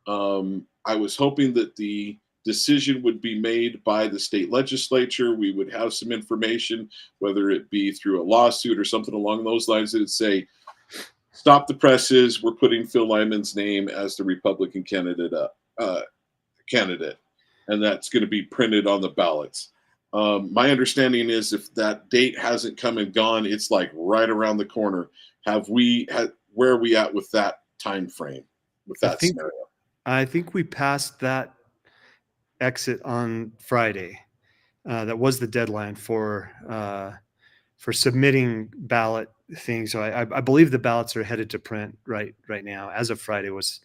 I was hoping that the decision would be made by the state legislature. We would have some information, whether it be through a lawsuit or something along those lines, that would say, stop the presses. We're putting Phil Lyman's name as the Republican candidate, and that's going to be printed on the ballots. My understanding is if that date hasn't come and gone, it's like right around the corner. Where are we at with that time frame, with that scenario?
I think we passed that exit on Friday. That was the deadline for submitting ballot things. So I believe the ballots are headed to print right now. As of Friday was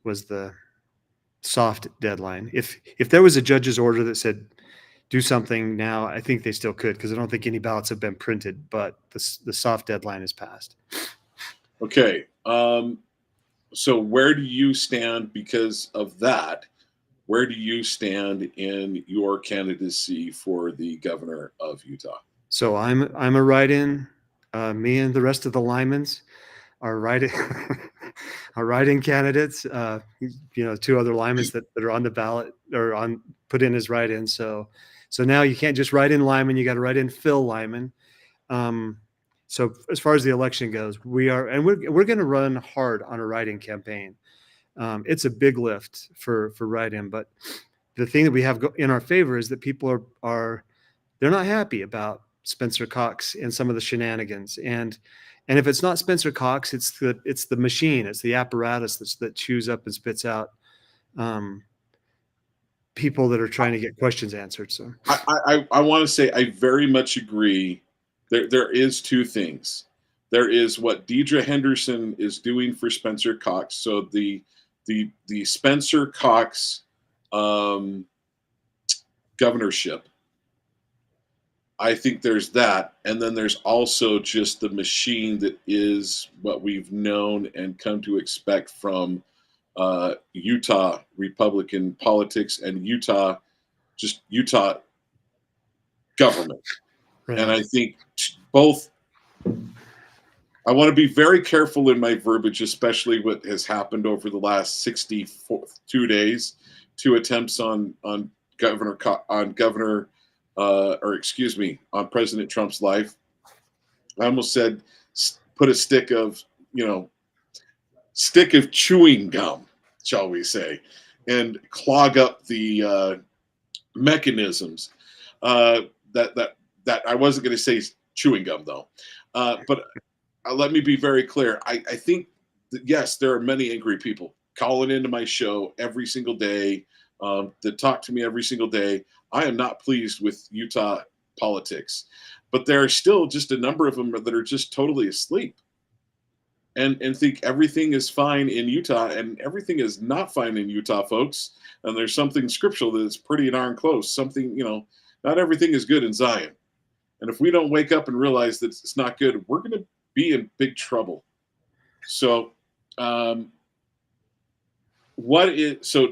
the soft deadline. If there was a judge's order that said do something now, I think they still could, because I don't think any ballots have been printed, but the soft deadline is passed.
Okay. So where do you stand because of that? Where do you stand in your candidacy for the governor of Utah?
So I'm a write-in. Me and the rest of the Lymans are write-in candidates. 2 other Lymans that are on the ballot or put in as write-in. So now you can't just write in Lyman. You got to write in Phil Lyman. So as far as the election goes, we're going to run hard on a write-in campaign. It's a big lift for write-in, but the thing that we have in our favor is that people they're not happy about Spencer Cox and some of the shenanigans. And if it's not Spencer Cox, it's the machine, it's the apparatus that chews up and spits out people that are trying to get questions answered. So
I want to say I very much agree. There is 2 things. There is what Deidre Henderson is doing for Spencer Cox. So the the Spencer Cox governorship. I think there's that, and then there's also just the machine that is what we've known and come to expect from Utah Republican politics and Utah government.
Right.
And I think both. I want to be very careful in my verbiage, especially what has happened over the last 62 days. 2 attempts on Governor on President Trump's life. I almost said put a stick of chewing gum, shall we say, and clog up the mechanisms. That I wasn't going to say chewing gum though, but let me be very clear. I think that, yes, there are many angry people calling into my show every single day, that talk to me every single day. I am not pleased with Utah politics, but there are still just a number of them that are just totally asleep and think everything is fine in Utah, and everything is not fine in Utah, folks. And there's something scriptural that is pretty darn close. Something, not everything is good in Zion. And if we don't wake up and realize that it's not good, we're going to be in big trouble. So, so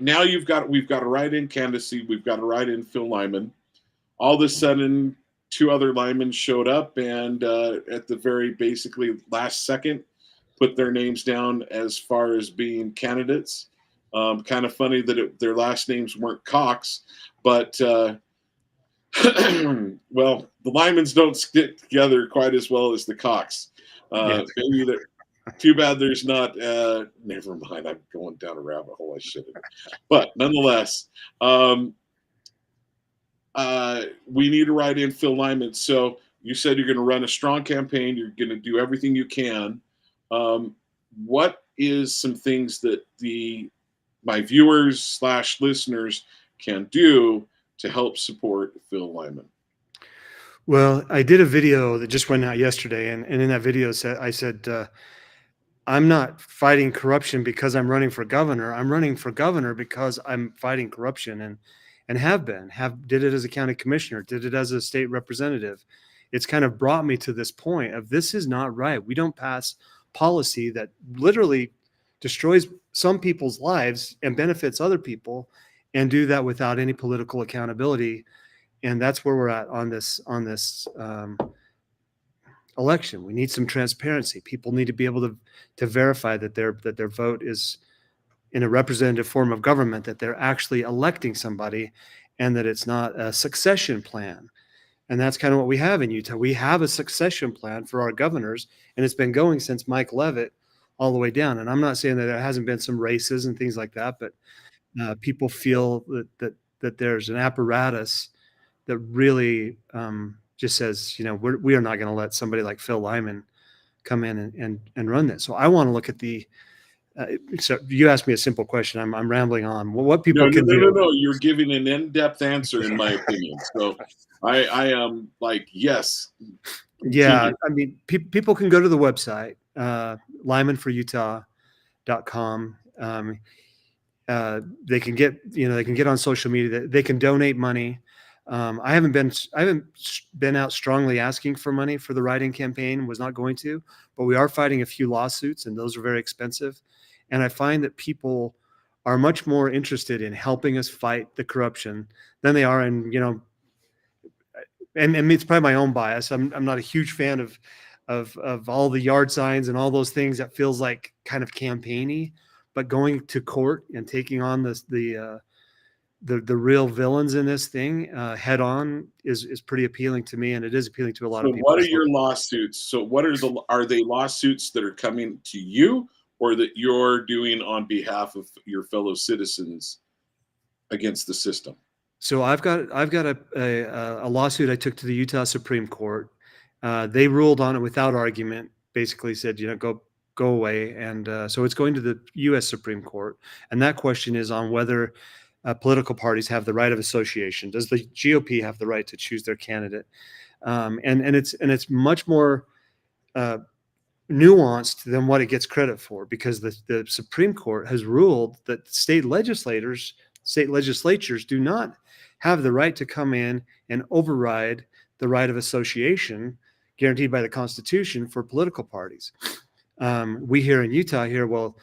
now we've got a write-in candidacy, we've got a write-in Phil Lyman. All of a sudden, 2 other Lyman showed up, and at the very basically last second, put their names down as far as being candidates. Kind of funny that their last names weren't Cox, but well, the Lymans don't stick together quite as well as the Cox. Maybe they're too bad there's not. Never mind. I'm going down a rabbit hole I shouldn't. But nonetheless, we need to write in Phil Lyman. So you said you're going to run a strong campaign. You're going to do everything you can. What is some things that my viewers / listeners can do to help support Phil Lyman?
Well, I did a video that just went out yesterday, and in that video I said, I'm not fighting corruption because I'm running for governor. I'm running for governor because I'm fighting corruption, and did it as a county commissioner, did it as a state representative. It's kind of brought me to this point of this is not right. We don't pass policy that literally destroys some people's lives and benefits other people, and do that without any political accountability. And that's where we're at on this election. We need some transparency. People need to be able to verify that their vote is in a representative form of government, that they're actually electing somebody, and that it's not a succession plan. And that's kind of what we have in Utah. We have a succession plan for our governors, and it's been going since Mike Leavitt all the way down. And I'm not saying that there hasn't been some races and things like that, but people feel that there's an apparatus that really just says, we are not going to let somebody like Phil Lyman come in and run this. So I want to look at so you asked me a simple question. I'm rambling on. Well, what people can do?
No. You're giving an in-depth answer, in my opinion. So I am like, yes.
Yeah. I mean, people can go to the website, lymanforutah.com. They can get on social media. They can donate money. I haven't been out strongly asking for money for the write-in campaign. Was not going to, but we are fighting a few lawsuits, and those are very expensive. And I find that people are much more interested in helping us fight the corruption than they are in, and it's probably my own bias. I'm not a huge fan of all the yard signs and all those things that feels like kind of campaigny, but going to court and taking on the real villains in this thing head on is pretty appealing to me, and it is appealing to a lot of people.
What are your lawsuits? So are they lawsuits that are coming to you, or that you're doing on behalf of your fellow citizens against the system?
So I've got a lawsuit I took to the Utah Supreme Court. They ruled on it without argument. Basically said, go away, and so it's going to the U.S. Supreme Court, and that question is on whether political parties have the right of association. Does the GOP have the right to choose their candidate? And it's much more nuanced than what it gets credit for, because the Supreme Court has ruled that state legislatures do not have the right to come in and override the right of association guaranteed by the Constitution for political parties. We here in Utah hear, well,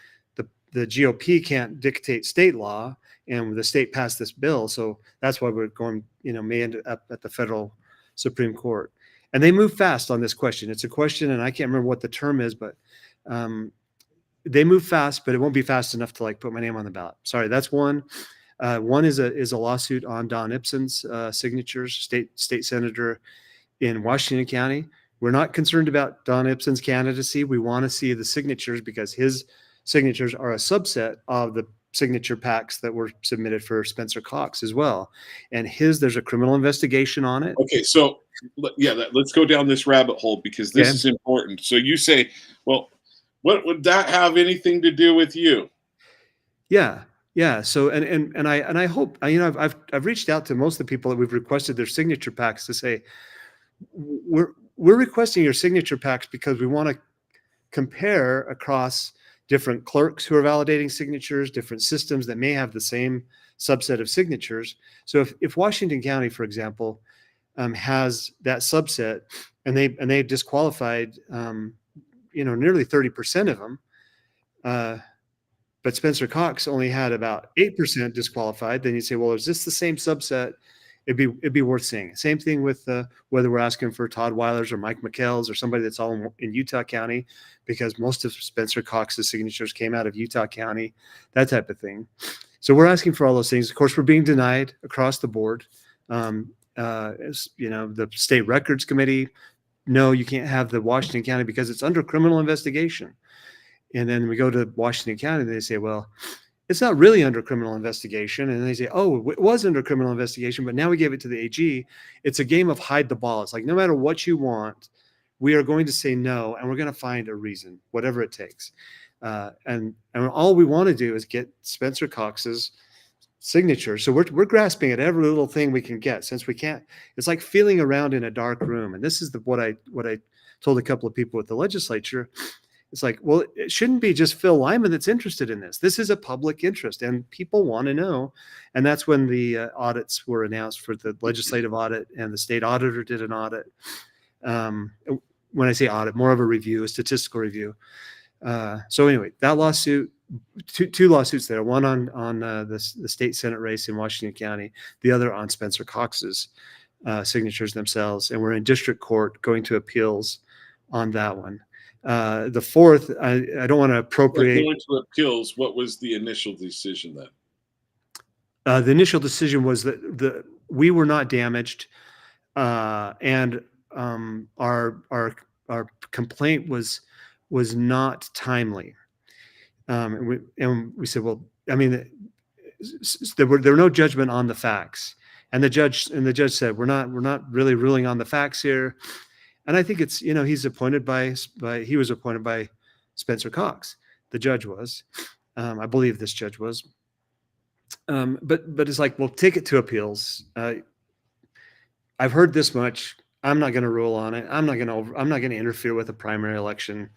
the GOP can't dictate state law, and the state passed this bill, so that's why we're going, may end up at the federal Supreme Court. And they move fast on this question. It's a question, and I can't remember what the term is, but they move fast, but it won't be fast enough to put my name on the ballot. Sorry, that's one. One is a lawsuit on Don Ipsen's signatures, state senator in Washington County. We're not concerned about Don Ipsen's candidacy. We want to see the signatures because his signatures are a subset of the signature packs that were submitted for Spencer Cox as well. And there's a criminal investigation on it.
Okay, so let's go down this rabbit hole because this is important. So you say, well, what would that have anything to do with you?
Yeah. So and I hope I've reached out to most of the people that we've requested their signature packs to say we're requesting your signature packs because we want to compare across different clerks who are validating signatures, different systems that may have the same subset of signatures. So if Washington County, for example, has that subset and they've disqualified nearly 30% of them, but Spencer Cox only had about 8% disqualified, then you'd say, well, is this the same subset? It'd be worth seeing. Same thing with whether we're asking for Todd Weiler's or Mike McHale's or somebody that's all in Utah County, because most of Spencer Cox's signatures came out of Utah County, that type of thing. So we're asking for all those things. Of course, we're being denied across the board. The State Records Committee, no, you can't have the Washington County because it's under criminal investigation. And then we go to Washington County and they say, well, it's not really under criminal investigation. And they say, oh, it was under criminal investigation, but now we gave it to the AG. It's a game of hide the ball. It's like, no matter what you want, we are going to say no, and we're going to find a reason, whatever it takes. And all we want to do is get Spencer Cox's signature. So we're grasping at every little thing we can get, since we can't. It's like feeling around in a dark room. And this is what I told a couple of people at the legislature. It's like, well, it shouldn't be just Phil Lyman that's interested in this. This is a public interest and people want to know. And that's when the audits were announced for the legislative audit, and the state auditor did an audit. When I say audit, more of a review, a statistical review. So anyway, that lawsuit, two lawsuits there, one on the state Senate race in Washington County, the other on Spencer Cox's signatures themselves. And we're in district court going to appeals on that one. The fourth, I don't want to appropriate.
Going to appeals, what was the initial decision then?
The initial decision was that we were not damaged, and our complaint was not timely. And we said, well, I mean, there were no judgment on the facts, and the judge said, we're not really ruling on the facts here. And I think it's, he was appointed by Spencer Cox. The judge was, I believe this judge was. But it's like, well, take it to appeals. I've heard this much. I'm not going to rule on it. I'm not going to interfere with a primary election.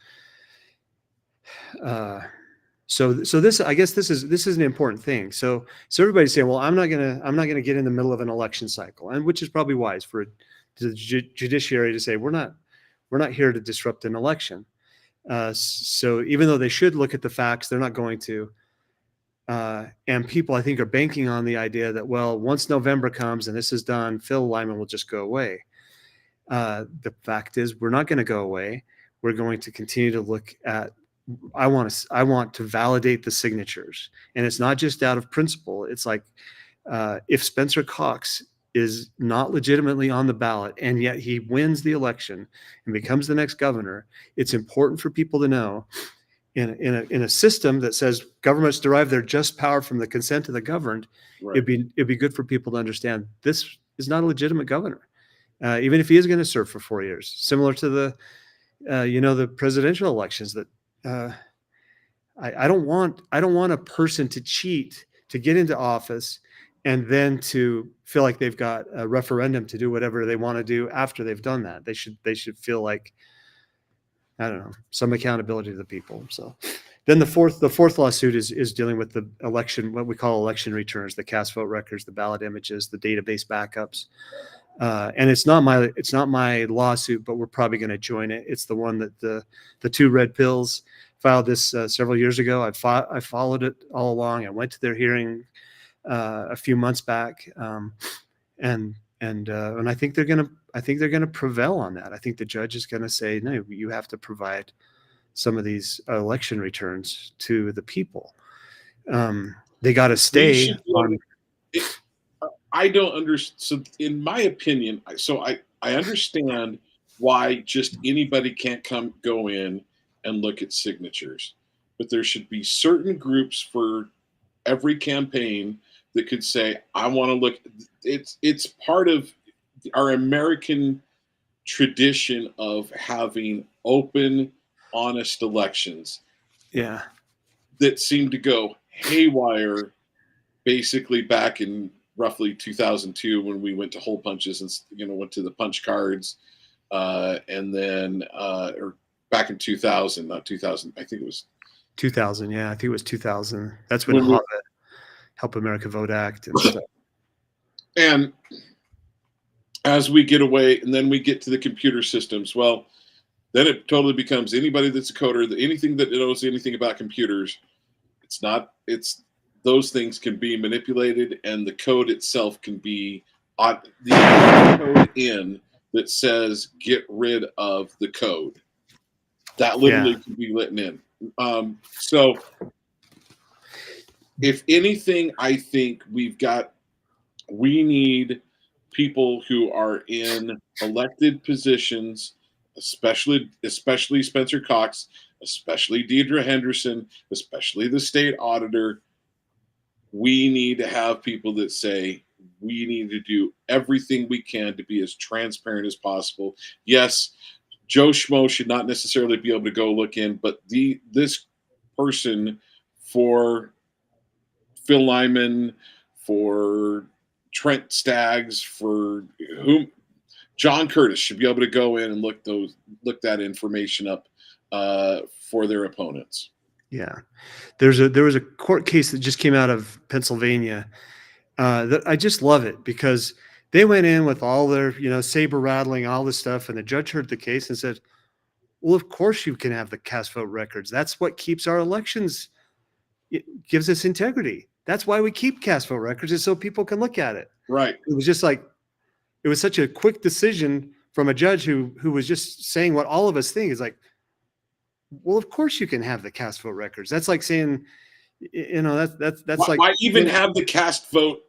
So this, I guess this is an important thing. So everybody's saying, well, I'm not going to get in the middle of an election cycle, and which is probably wise for the judiciary to say, we're not here to disrupt an election. So even though they should look at the facts, they're not going to. And people, I think, are banking on the idea that, well, once November comes and this is done, Phil Lyman will just go away. The fact is, we're not going to go away. We're going to continue to look at. I want to validate the signatures, and it's not just out of principle. It's like if Spencer Cox is not legitimately on the ballot, and yet he wins the election and becomes the next governor, it's important for people to know in a system that says governments derive their just power from the consent of the governed. Right. It'd be good for people to understand this is not a legitimate governor, even if he is going to serve for 4 years, similar to the presidential elections that I don't want a person to cheat to get into office and then to feel like they've got a referendum to do whatever they want to do after they've done that. They should feel like I don't know, some accountability to the people. So then the fourth lawsuit is dealing with the election, what we call election returns, the cast vote records, the ballot images, the database backups. And it's not my lawsuit, but we're probably going to join it. It's the one that the two red pills filed this several years ago. I followed it all along. I went to their hearing a few months back, and I think they're gonna prevail on that. I think the judge is going to say, no, you have to provide some of these election returns to the people. They got to stay on.
I don't understand. So, in my opinion, I understand why just anybody can't go in and look at signatures, but there should be certain groups for every campaign that could say, I want to look. It's part of our American tradition of having open, honest elections.
Yeah.
That seem to go haywire basically back in roughly 2002 when we went to hole punches and went to the punch cards, and then or back in 2000, not 2000, I think it was
2000. Yeah, I think it was 2000. That's when the Help America Vote Act and stuff.
And as we get away, and then we get to the computer systems, well, then it totally becomes anybody that's a coder, anything that knows anything about computers. It's those things can be manipulated, and the code itself can be the code in that says get rid of the code. That literally can be written in. So if anything, I think we need people who are in elected positions, especially Spencer Cox, especially Deidre Henderson, especially the state auditor. We need to have people that say we need to do everything we can to be as transparent as possible. Yes, Joe Schmo should not necessarily be able to go look in, but this person for Phil Lyman, for Trent Staggs, for whom John Curtis should be able to go in and look that information up for their opponents.
Yeah, there was a court case that just came out of Pennsylvania that I just love it because they went in with all their saber rattling, all this stuff, and the judge heard the case and said, "Well, of course you can have the cast vote records. That's what keeps our elections. It gives us integrity. That's why we keep cast vote records, is so people can look at it."
Right.
It was just like, it was such a quick decision from a judge who was just saying what all of us think is like, well, of course you can have the cast vote records. That's like saying, that's like,
why even have the cast vote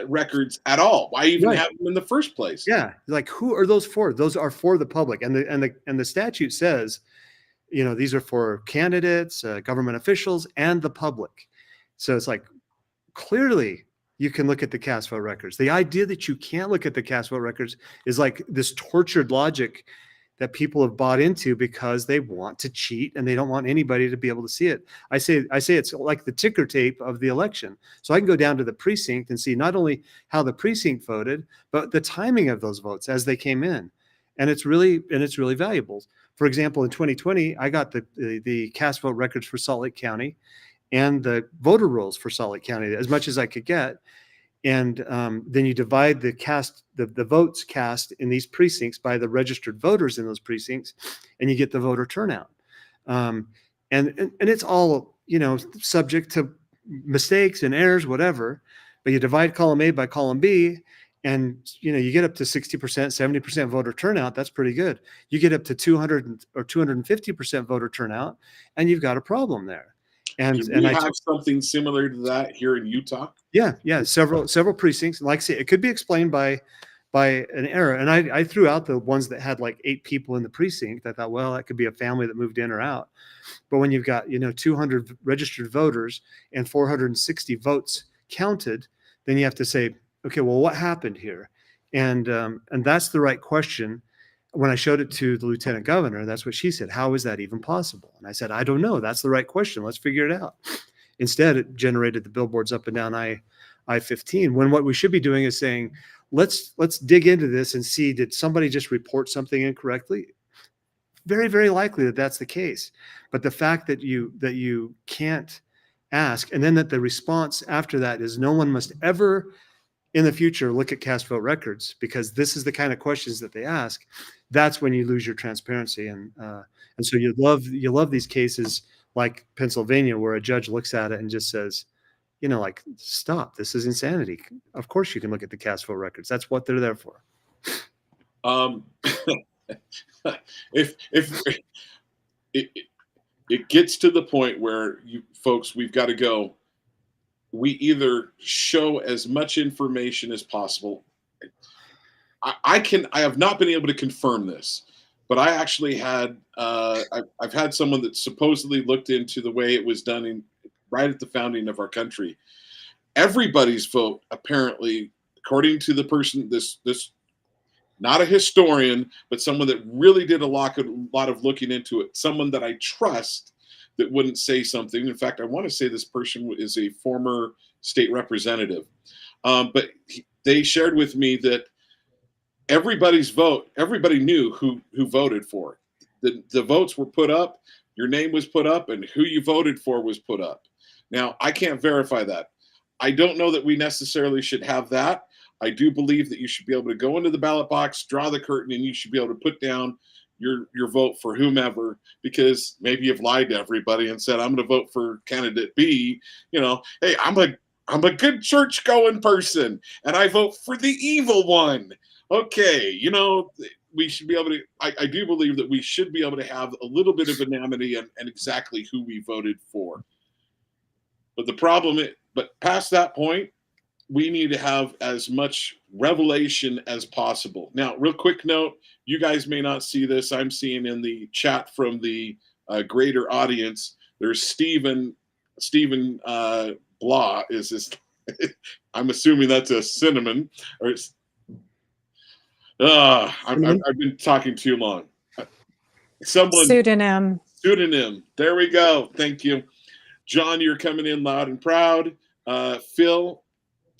records at all? Why even have them in the first place?
Yeah, like, who are those for? Those are for the public, and the statute says, these are for candidates, government officials, and the public. So it's like, clearly you can look at the cast vote records. The idea that you can't look at the cast vote records is like this tortured logic that people have bought into because they want to cheat and they don't want anybody to be able to see it. I say it's like the ticker tape of the election. So I can go down to the precinct and see not only how the precinct voted, but the timing of those votes as they came in. And it's really valuable. For example, in 2020, I got the cast vote records for Salt Lake County and the voter rolls for Salt Lake County, as much as I could get. And then you divide the votes cast in these precincts by the registered voters in those precincts, and you get the voter turnout. And it's all, subject to mistakes and errors, whatever. But you divide column A by column B, and you get up to 60%, 70% voter turnout. That's pretty good. You get up to 200 or 250% voter turnout, and you've got a problem there. And
I have something similar to that here in Utah.
Yeah, several precincts. Like I say, it could be explained by an error. And I threw out the ones that had like 8 people in the precinct. I thought, well, that could be a family that moved in or out. But when you've got 200 registered voters and 460 votes counted, then you have to say, okay, well, what happened here? And that's the right question. When I showed it to the lieutenant governor, that's what she said. How is that even possible? And I said, I don't know. That's the right question. Let's figure it out. Instead, it generated the billboards up and down I-15, when what we should be doing is saying, let's dig into this and see, did somebody just report something incorrectly? very, very likely that that's the case. But the fact that you can't ask, and then that the response after that is no one must ever in the future look at cast vote records because this is the kind of questions that they ask, that's when you lose your transparency. And so you love these cases like Pennsylvania where a judge looks at it and just says, like, stop, this is insanity. Of course you can look at the cast vote records. That's what they're there for.
If it gets to the point where you folks, we've got to go. We either show as much information as possible. I have not been able to confirm this, but I actually had I've had someone that supposedly looked into the way it was done right at the founding of our country. Everybody's vote, apparently, according to the person, this not a historian, but someone that really did a lot of looking into it, someone that I trust, that wouldn't say something. In fact, I want to say this person is a former state representative. But they shared with me that everybody's vote, everybody knew who voted for it. The votes were put up, your name was put up, and who you voted for was put up. Now, I can't verify that. I don't know that we necessarily should have that. I do believe that you should be able to go into the ballot box, draw the curtain, and you should be able to put down your vote for whomever, because maybe you've lied to everybody and said, I'm going to vote for candidate B. Hey, I'm a good church going person and I vote for the evil one. Okay. We should be able to, I do believe that we should be able to have a little bit of anonymity and exactly who we voted for. But the problem is, but past that point, we need to have as much revelation as possible. Now, real quick note, you guys may not see this. I'm seeing in the chat from the greater audience, there's Stephen Blah is this. I'm assuming that's a cinnamon. Or I've been talking too long.
Pseudonym.
There we go. Thank you. John, you're coming in loud and proud. Phil,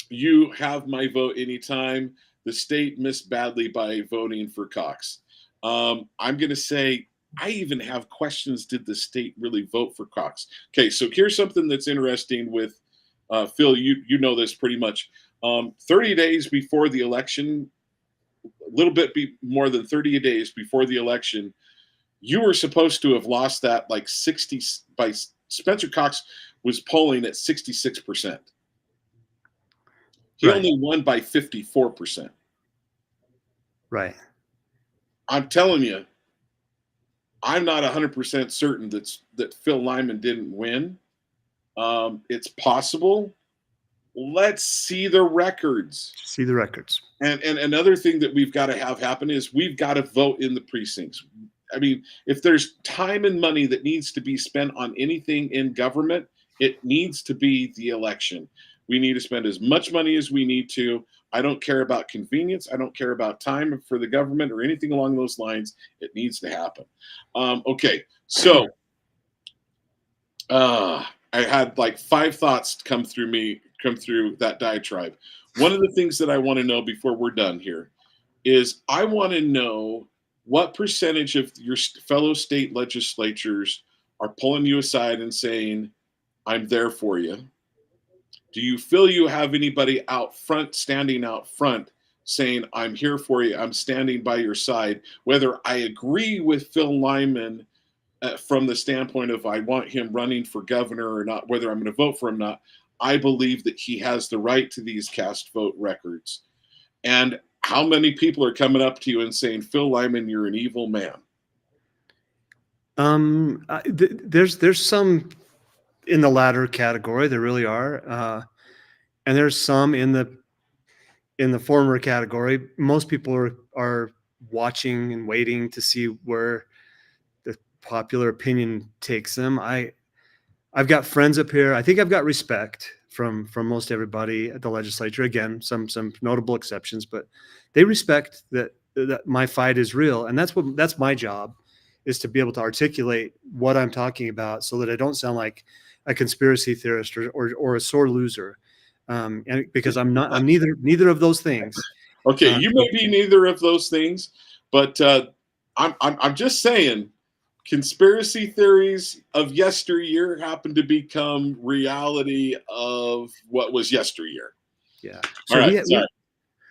you have my vote anytime. The state missed badly by voting for Cox. I'm going to say, I even have questions. Did the state really vote for Cox? Okay, so here's something that's interesting with Phil. You know this pretty much. 30 days before the election, a little bit more than 30 days before the election, you were supposed to have lost that like 60 by Spencer Cox was polling at 66%. He only won by 54%.
Right.
I'm telling you, I'm not 100% certain that Phil Lyman didn't win. It's possible. Let's see the records. And another thing that we've got to have happen is we've got to vote in the precincts. I mean, if there's time and money that needs to be spent on anything in government, it needs to be the election. We need to spend as much money as we need to. I don't care about convenience. I don't care about time for the government or anything along those lines. It needs to happen. Okay, so I had like 5 thoughts come through that diatribe. One of the things that I want to know before we're done here is I want to know what percentage of your fellow state legislatures are pulling you aside and saying, I'm there for you. Do you feel you have anybody out front, standing out front, saying, I'm here for you, I'm standing by your side? Whether I agree with Phil Lyman from the standpoint of I want him running for governor or not, whether I'm going to vote for him or not, I believe that he has the right to these cast vote records. And how many people are coming up to you and saying, Phil Lyman, you're an evil man?
There's some in the latter category. There really are. And there's some in the former category. Most people are watching and waiting to see where the popular opinion takes them. I've got friends up here. I think I've got respect from most everybody at the legislature. Again, some notable exceptions, but they respect that my fight is real. And that's my job, is to be able to articulate what I'm talking about so that I don't sound like a conspiracy theorist or a sore loser. And because I'm neither of those things.
Okay, you may be neither of those things, but I'm just saying, conspiracy theories of yesteryear happen to become reality of what was yesteryear.
Yeah.
All
So
right, sorry.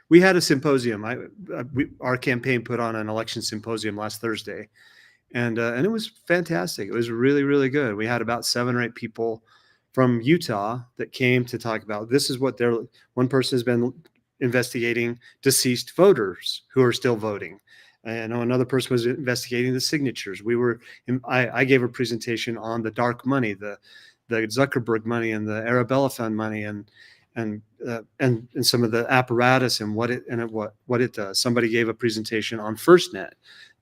we had a symposium. Our campaign put on an election symposium last Thursday, and it was fantastic. It was really, really good. We had about 7 or 8 people from Utah that came to talk about this is what one person has been investigating deceased voters who are still voting. I know another person was investigating the signatures. I gave a presentation on the dark money, the Zuckerberg money and the Arabella Fund money, and some of the apparatus and what it does. Somebody gave a presentation on FirstNet,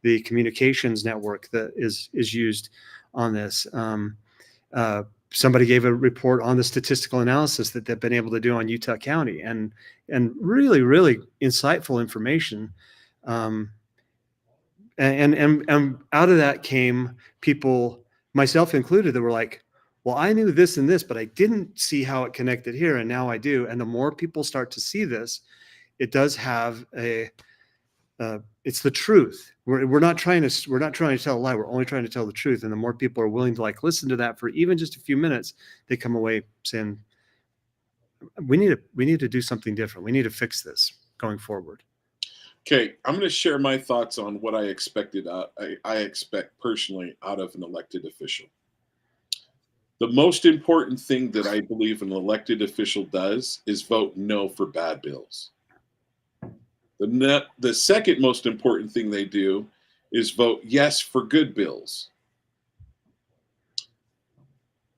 the communications network that is used on this. Somebody gave a report on the statistical analysis that they've been able to do on Utah County, and really, really insightful information. And out of that came people, myself included, that were like, well, I knew this and this, but I didn't see how it connected here, and now I do. And the more people start to see this, it does have it's the truth. We're not trying to tell a lie. We're only trying to tell the truth. And the more people are willing to listen to that for even just a few minutes, they come away saying, we need to do something different. We need to fix this going forward.
Okay, I'm going to share my thoughts on what I expected. I expect personally out of an elected official. The most important thing that I believe an elected official does is vote no for bad bills. The second most important thing they do is vote yes for good bills.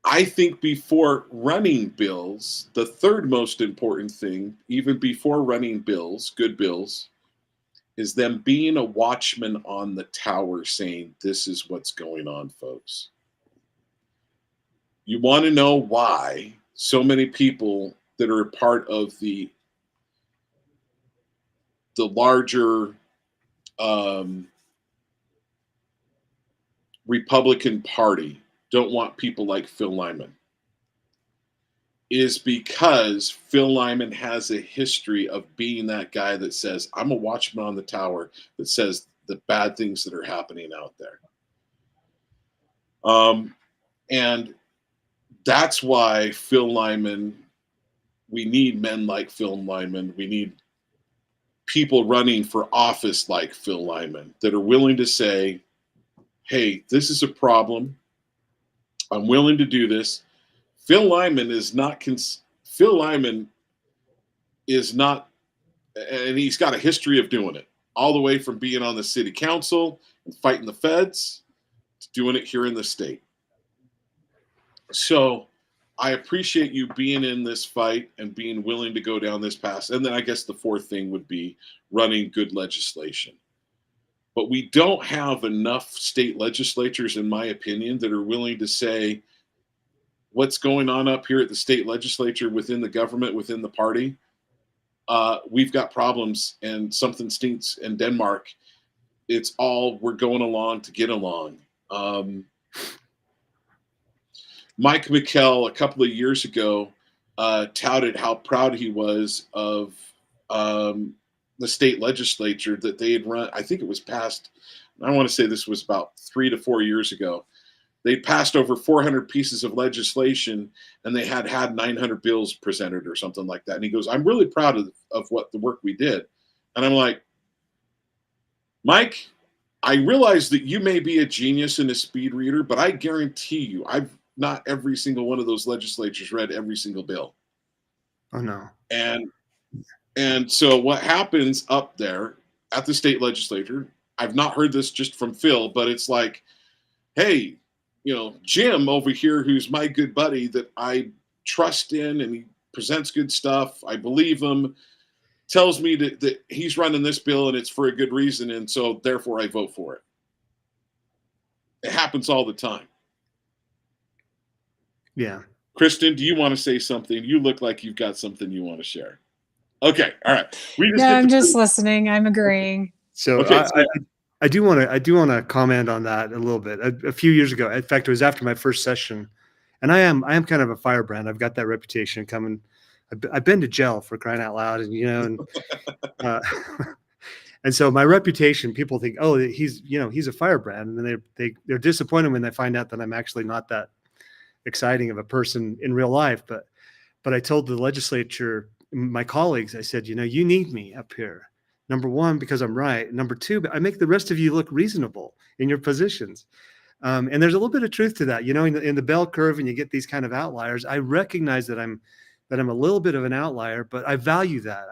I think before running bills, the third most important thing, even before running bills, good bills, is them being a watchman on the tower saying, this is what's going on, folks. You want to know why so many people that are a part of the larger Republican Party don't want people like Phil Lyman is because Phil Lyman has a history of being that guy that says, I'm a watchman on the tower that says the bad things that are happening out there. And that's why Phil Lyman, we need men like Phil Lyman. We need people running for office like Phil Lyman that are willing to say, hey, this is a problem. I'm willing to do this. Phil Lyman is not, and he's got a history of doing it, all the way from being on the city council and fighting the feds to doing it here in the state. So I appreciate you being in this fight and being willing to go down this path. And then I guess the fourth thing would be running good legislation. But we don't have enough state legislatures, in my opinion, that are willing to say what's going on up here at the state legislature, within the government, within the party. We've got problems and something stinks in Denmark. It's all we're going along to get along. Mike McKell, a couple of years ago, touted how proud he was of the state legislature that they had run. I think it was passed. I want to say this was about 3 to 4 years ago. They passed over 400 pieces of legislation, and they had 900 bills presented or something like that. And he goes, I'm really proud of what the work we did. And I'm like, Mike, I realize that you may be a genius and a speed reader, but I guarantee you, I've not every single one of those legislatures read every single bill.
Oh, no.
And so what happens up there at the state legislature, I've not heard this just from Phil, but it's like, hey, Jim over here, who's my good buddy that I trust in and he presents good stuff, I believe him, tells me that he's running this bill and it's for a good reason, and so therefore I vote for it. It happens all the time.
Yeah.
Kristen, do you want to say something? You look like you've got something you want to share. Okay, all right.
I'm just listening. I'm agreeing.
So
okay,
I do want to comment on that a little bit. A few years ago, in fact, it was after my first session, and I am kind of a firebrand. I've got that reputation coming. I've been to jail for crying out loud, and And so my reputation, people think, oh, he's a firebrand, and then they're disappointed when they find out that I'm actually not that exciting of a person in real life. But I told the legislature, my colleagues, I said, you need me up here. Number one, because I'm right. Number two, I make the rest of you look reasonable in your positions. And there's a little bit of truth to that, in the bell curve, and you get these kind of outliers. I recognize that I'm a little bit of an outlier, but I value that.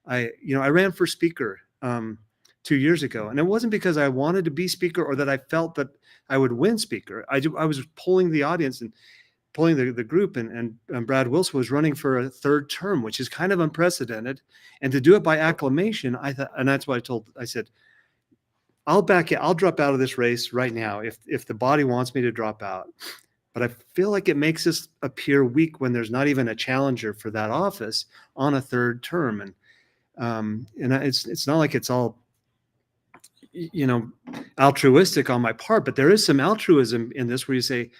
I ran for speaker 2 years ago, and it wasn't because I wanted to be speaker or that I felt that I would win speaker. I was polling the audience and polling the group, and Brad Wilson was running for a third term, which is kind of unprecedented. And to do it by acclamation, I thought, and that's what I said, I'll back it. I'll drop out of this race right now if the body wants me to drop out. But I feel like it makes us appear weak when there's not even a challenger for that office on a third term. And it's not like it's all, altruistic on my part, but there is some altruism in this where you say,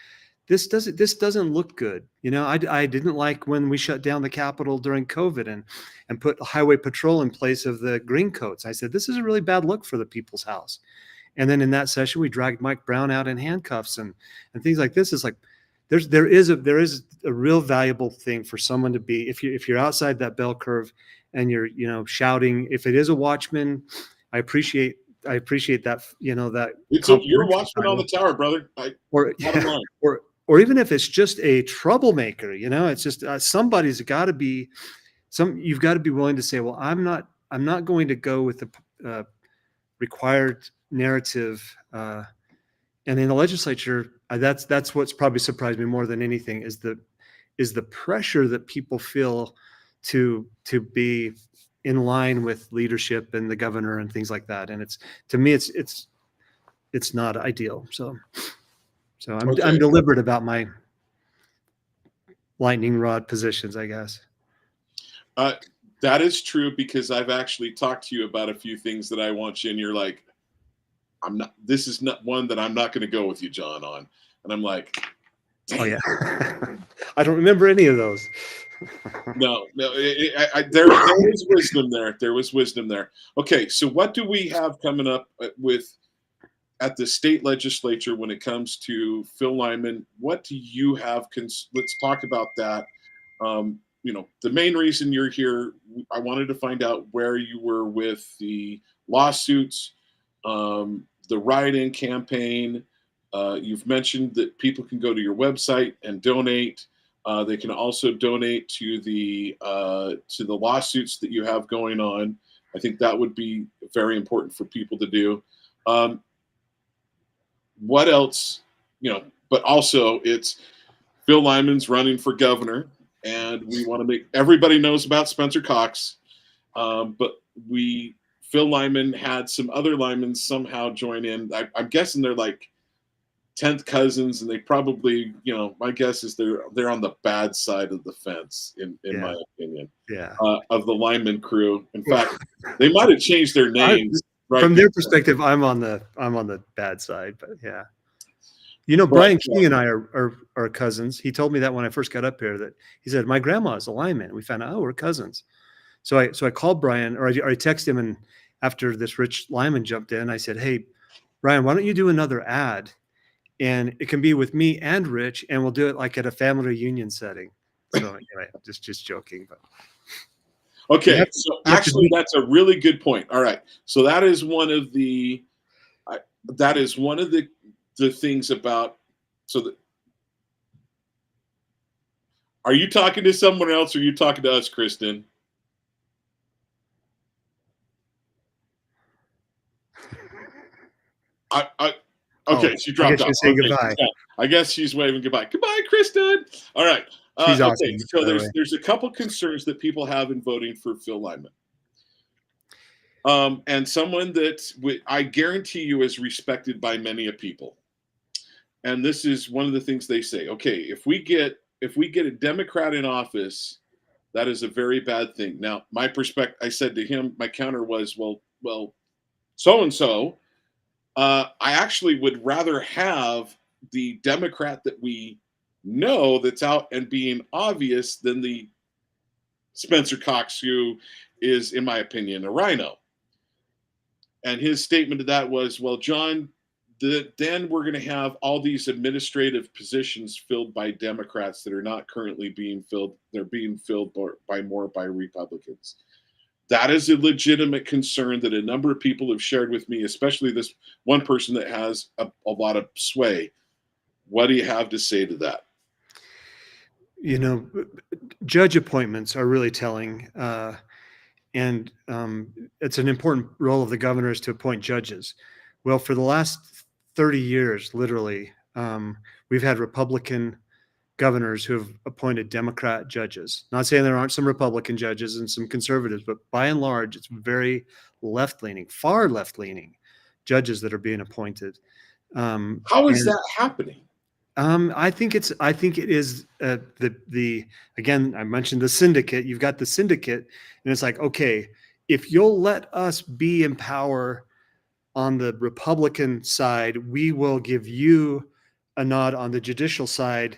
this doesn't look good. I didn't like when we shut down the Capitol during COVID and put highway patrol in place of the green coats. I said, this is a really bad look for the people's house. And then in that session, we dragged Mike Brown out in handcuffs and things like this. It's like, there is a real valuable thing for someone to be, if you're outside that bell curve and you're, shouting. If it is a watchman, I appreciate that, that
you're a watchman on the tower, brother.
Or even if it's just a troublemaker, it's just somebody's got to be you've got to be willing to say, well, I'm not going to go with the required narrative. And in the legislature, that's what's probably surprised me more than anything is the pressure that people feel to be in line with leadership and the governor and things like that. And to me, it's not ideal. So I'm deliberate about my lightning rod positions, I guess.
That is true, because I've actually talked to you about a few things that I want you, and you're like, this is not one that I'm not going to go with you, John, on. And I'm like,
oh yeah. I don't remember any of those.
No, there was wisdom there. There was wisdom there. Okay, so what do we have coming up at the state legislature when it comes to Phil Lyman? What do you have? Let's talk about that. The main reason you're here, I wanted to find out where you were with the lawsuits, the write-in campaign. You've mentioned that people can go to your website and donate. They can also donate to the lawsuits that you have going on. I think that would be very important for people to do. What else? But also it's Phil Lyman's running for governor, and we want to make everybody knows about Spencer Cox. But Phil Lyman had some other Lymans somehow join in. I'm guessing they're like 10th cousins, and they probably, my guess is they're on the bad side of the fence in my opinion.
Yeah.
Of the Lyman crew. In fact, they might have changed their names.
From their perspective, I'm on the bad side, but yeah. Brian King and I are cousins. He told me that when I first got up here, that he said, my grandma is a Lyman. We found out, we're cousins. So I called Brian, or I texted him, and after this Rich Lyman jumped in, I said, hey, Brian, why don't you do another ad? And it can be with me and Rich, and we'll do it like at a family reunion setting. So anyway, just joking. But
okay, so actually, that's a really good point. All right, so that is one of the things about. Are you talking to someone else, or are you talking to us, Kristen? Okay, she dropped off.
Goodbye.
I guess she's waving goodbye. Goodbye, Kristen. All right.
She's awesome.
Okay, so there's a couple concerns that people have in voting for Phil Lyman. And someone that I guarantee you is respected by many people. And this is one of the things they say. Okay, if we get a Democrat in office, that is a very bad thing. Now, my perspective, I said to him, my counter was, well, so-and-so. I actually would rather have the Democrat that we know that's out and being obvious than the Spencer Cox, who is, in my opinion, a rhino. And his statement to that was, well, John, then we're going to have all these administrative positions filled by Democrats that are not currently being filled. They're being filled by Republicans. That is a legitimate concern that a number of people have shared with me, especially this one person that has a lot of sway. What do you have to say to that?
You know, judge appointments are really telling. And it's an important role of the governors to appoint judges. Well, for the last 30 years, literally, we've had Republican governors who have appointed Democrat judges. Not saying there aren't some Republican judges and some conservatives, but by and large, it's very left-leaning, far left-leaning judges that are being appointed.
How is that happening?
I think it is the again, I mentioned the syndicate. You've got the syndicate, and it's like, okay, if you'll let us be in power on the Republican side, we will give you a nod on the judicial side,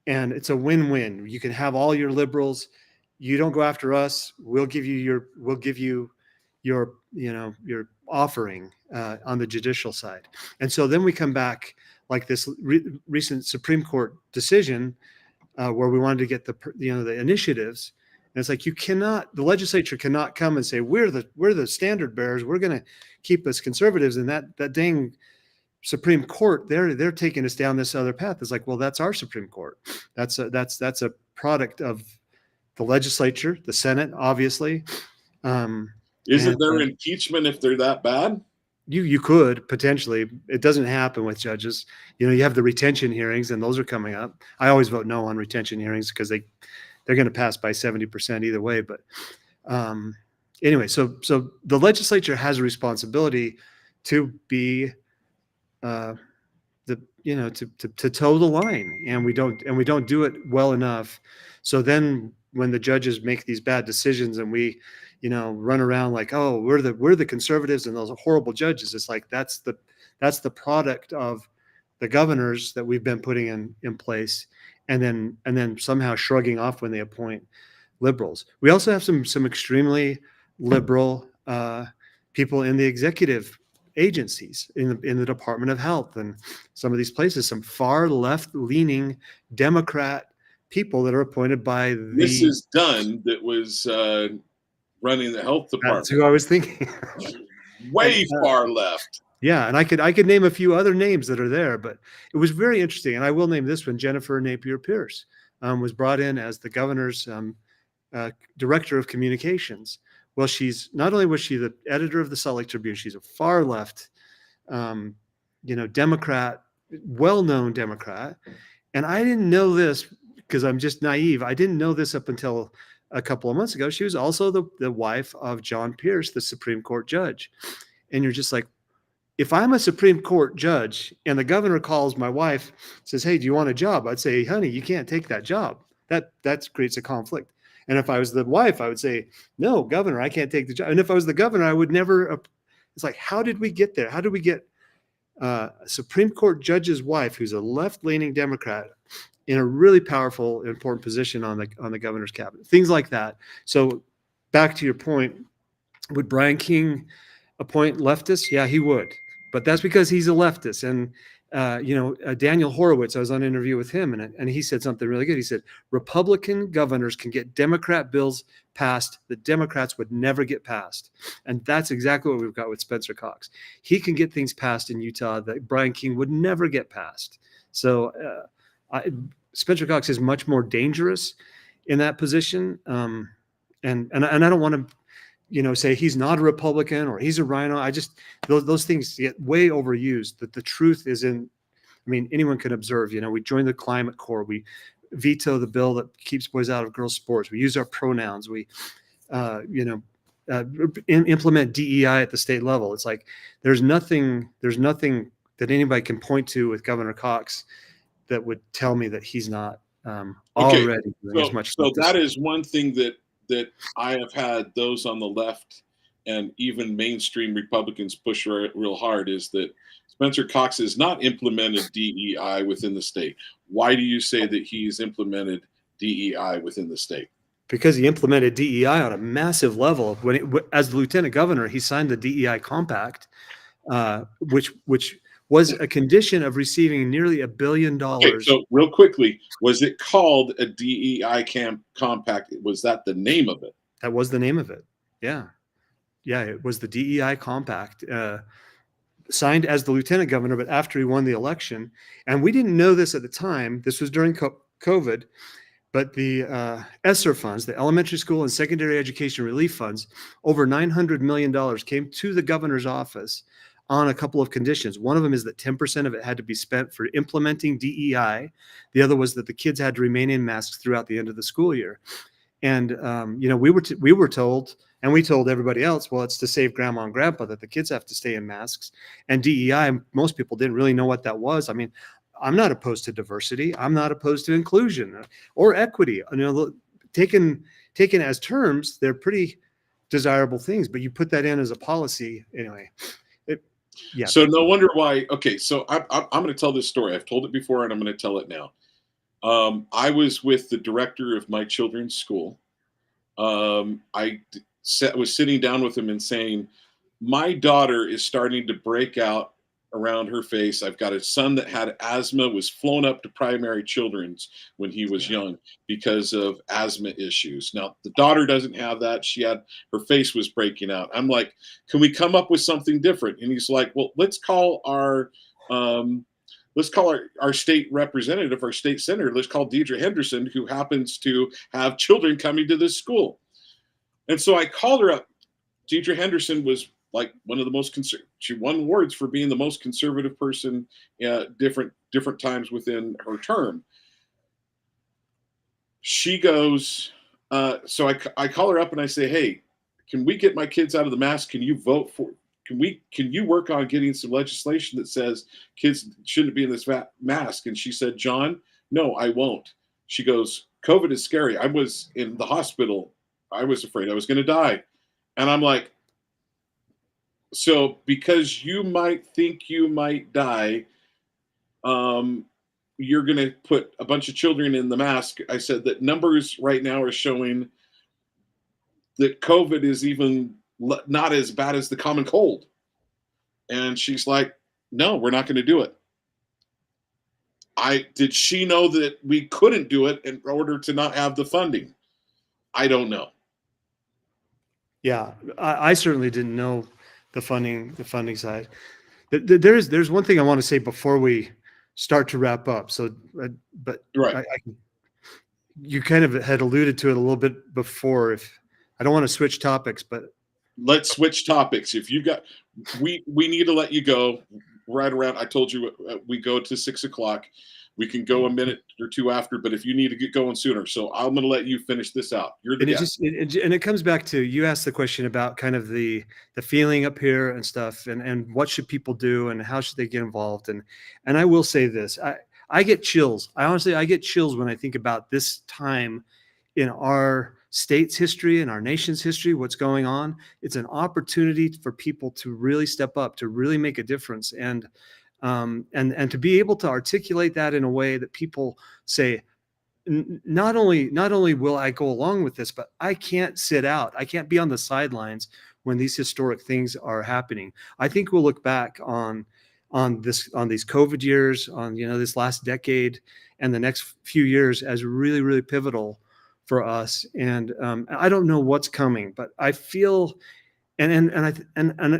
and it's a win-win. You can have all your liberals. You don't go after us. We'll give you your your offering on the judicial side. And so then we come back like this recent Supreme Court decision where we wanted to get the initiatives. And it's like, the legislature cannot come and say, we're the standard bearers. We're going to keep us conservatives. And that dang Supreme Court, they're taking us down this other path. It's like, well, that's our Supreme Court. That's a product of the legislature, the Senate, obviously.
Isn't there impeachment if they're that bad?
You could potentially. It doesn't happen with judges. You have the retention hearings, and those are coming up. I always vote no on retention hearings because they're going to pass by 70% either way. But anyway, so the legislature has a responsibility to be to toe the line, and we don't do it well enough. So then when the judges make these bad decisions and we run around like, oh, we're the conservatives and those are horrible judges. It's like that's the product of the governors that we've been putting in place, and then somehow shrugging off when they appoint liberals. We also have some extremely liberal people in the executive agencies, in the Department of Health and some of these places, some far left-leaning Democrat people that are appointed by
Mrs. Dunn that was running the health department.
That's who I was thinking.
Way far left.
Yeah, and I could name a few other names that are there, but it was very interesting. And I will name this one. Jennifer Napier Pierce was brought in as the governor's director of communications. Well, not only was she the editor of the Salt Lake Tribune, she's a far left, Democrat, well-known Democrat. And I didn't know this because I'm just naive. I didn't know this up until a couple of months ago. She was also the wife of John Pierce, the Supreme Court judge. And you're just like, if I'm a Supreme Court judge and the governor calls my wife, says, hey, do you want a job? I'd say, honey, you can't take that job. That creates a conflict. And if I was the wife, I would say, no, governor, I can't take the job. And if I was the governor, I would never. It's like, how did we get there? How did we get a Supreme Court judge's wife, who's a left-leaning Democrat, in a really powerful, important position on the governor's cabinet? Things like that. So back to your point, would Brian King appoint leftists? Yeah, he would. But that's because he's a leftist. And Daniel Horowitz, I was on an interview with him, and he said something really good. He said, Republican governors can get Democrat bills passed that Democrats would never get passed. And that's exactly what we've got with Spencer Cox. He can get things passed in Utah that Brian King would never get passed. So Spencer Cox is much more dangerous in that position. And I don't want to say he's not a Republican or he's a rhino. I just, those things get way overused. That the truth is anyone can observe, we joined the Climate Corps. We veto the bill that keeps boys out of girls' sports. We use our pronouns. We, implement DEI at the state level. It's like, there's nothing that anybody can point to with Governor Cox that would tell me that he's not already doing as much.
So that is one thing that I have had those on the left and even mainstream Republicans push real hard, is that Spencer Cox has not implemented DEI within the state. Why do you say that he's implemented DEI within the state?
because he implemented DEI on a massive level. As the lieutenant governor, he signed the DEI compact, which was a condition of receiving nearly $1 billion.
Okay, so real quickly, was it called a DEI compact? Was that the name of it?
That was the name of it. Yeah. Yeah, it was the DEI compact, signed as the lieutenant governor, but after he won the election. And we didn't know this at the time. This was during COVID, but the ESSER funds, the Elementary School and Secondary Education Relief Funds, over $900 million came to the governor's office on a couple of conditions. One of them is that 10% of it had to be spent for implementing DEI. The other was that the kids had to remain in masks throughout the end of the school year. And we were told, and we told everybody else, well, it's to save grandma and grandpa that the kids have to stay in masks. And DEI, most people didn't really know what that was. I mean, I'm not opposed to diversity. I'm not opposed to inclusion or equity. Taken as terms, they're pretty desirable things. But you put that in as a policy, anyway. Yeah.
So no wonder why. Okay, so I'm going to tell this story. I've told it before, and I'm going to tell it now. I was with the director of my children's school. I was sitting down with him and saying, my daughter is starting to break out around her face. I've got a son that had asthma, was flown up to primary children's when he was young because of asthma issues. Now, the daughter doesn't have that. Her face was breaking out. I'm like, can we come up with something different? And he's like, well, let's call our state representative, our state senator. Let's call Deidre Henderson, who happens to have children coming to this school. And so I called her up. Deidre Henderson was like one of the most she won awards for being the most conservative person different times within her term. She goes, so I call her up and I say, hey, can we get my kids out of the mask? Can you vote for? Can you work on getting some legislation that says kids shouldn't be in this mask? And she said, John, no, I won't. She goes, COVID is scary. I was in the hospital. I was afraid I was going to die. And I'm like, so because you might think you might die, you're going to put a bunch of children in the mask. I said that numbers right now are showing that COVID is even not as bad as the common cold. And she's like, no, we're not going to do it. Did she know that we couldn't do it in order to not have the funding? I don't know.
Yeah, I certainly didn't know the funding side. There's one thing I want to say before we start to wrap up. So, but
right.
You kind of had alluded to it a little bit before. If I don't want to switch topics, but
let's switch topics. If you got, we need to let you go right around. I told you we go to 6 o'clock. We can go a minute or two after, but if you need to get going sooner, so I'm going to let you finish this out. You're the guest.
And it comes back to, you asked the question about kind of the feeling up here and stuff, and what should people do and how should they get involved? And I will say this, I get chills. I get chills when I think about this time in our state's history and our nation's history, what's going on. It's an opportunity for people to really step up, to really make a difference. And to be able to articulate that in a way that people say, not only will I go along with this, but I can't sit out. I can't be on the sidelines when these historic things are happening. I think we'll look back on these COVID years, on this last decade and the next few years as really, really pivotal for us. And I don't know what's coming, but I feel. And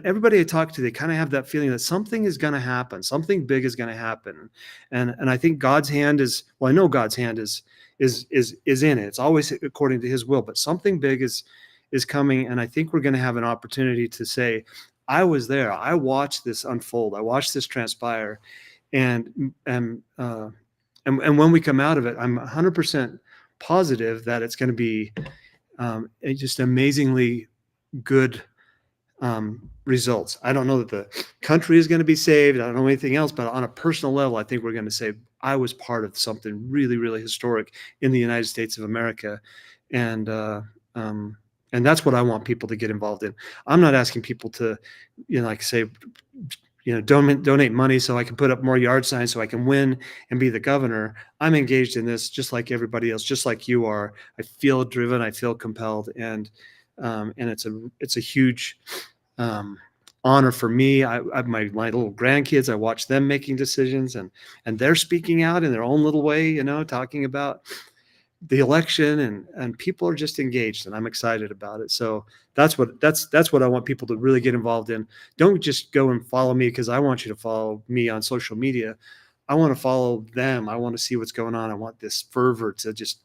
everybody I talk to, they kind of have that feeling that something is going to happen, something big is going to happen, and I think God's hand is. Well, I know God's hand is in it. It's always according to His will, but something big is coming, and I think we're going to have an opportunity to say, I was there, I watched this unfold, I watched this transpire, and when we come out of it, I'm 100% positive that it's going to be just amazingly good results. I don't know that the country is going to be saved. I don't know anything else, but on a personal level, I think we're going to say I was part of something really, really historic in the United States of America. And that's what I want people to get involved in. I'm not asking people to, say, donate money so I can put up more yard signs so I can win and be the governor. I'm engaged in this just like everybody else, just like you are. I feel driven. I feel compelled, and it's a huge honor for me. My little grandkids, I watch them making decisions, and they're speaking out in their own little way, talking about the election, and people are just engaged, and I'm excited about it. So that's what I want people to really get involved in. Don't just go and follow me because I want you to follow me on social media. I want to follow them. I want to see what's going on. I want this fervor to just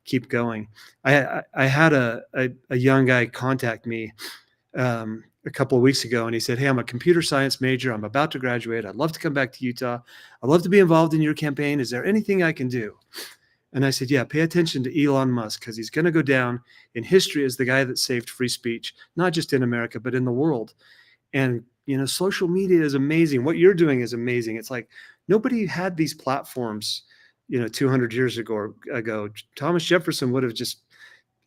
keep going. I had a young guy contact me a couple of weeks ago, and he said, "Hey, I'm a computer science major. I'm about to graduate. I'd love to come back to Utah. I'd love to be involved in your campaign. Is there anything I can do?" And I said, "Yeah, pay attention to Elon Musk, because he's going to go down in history as the guy that saved free speech, not just in America, but in the world. And, social media is amazing. What you're doing is amazing. It's like nobody had these platforms, 200 years ago. Thomas Jefferson would have just,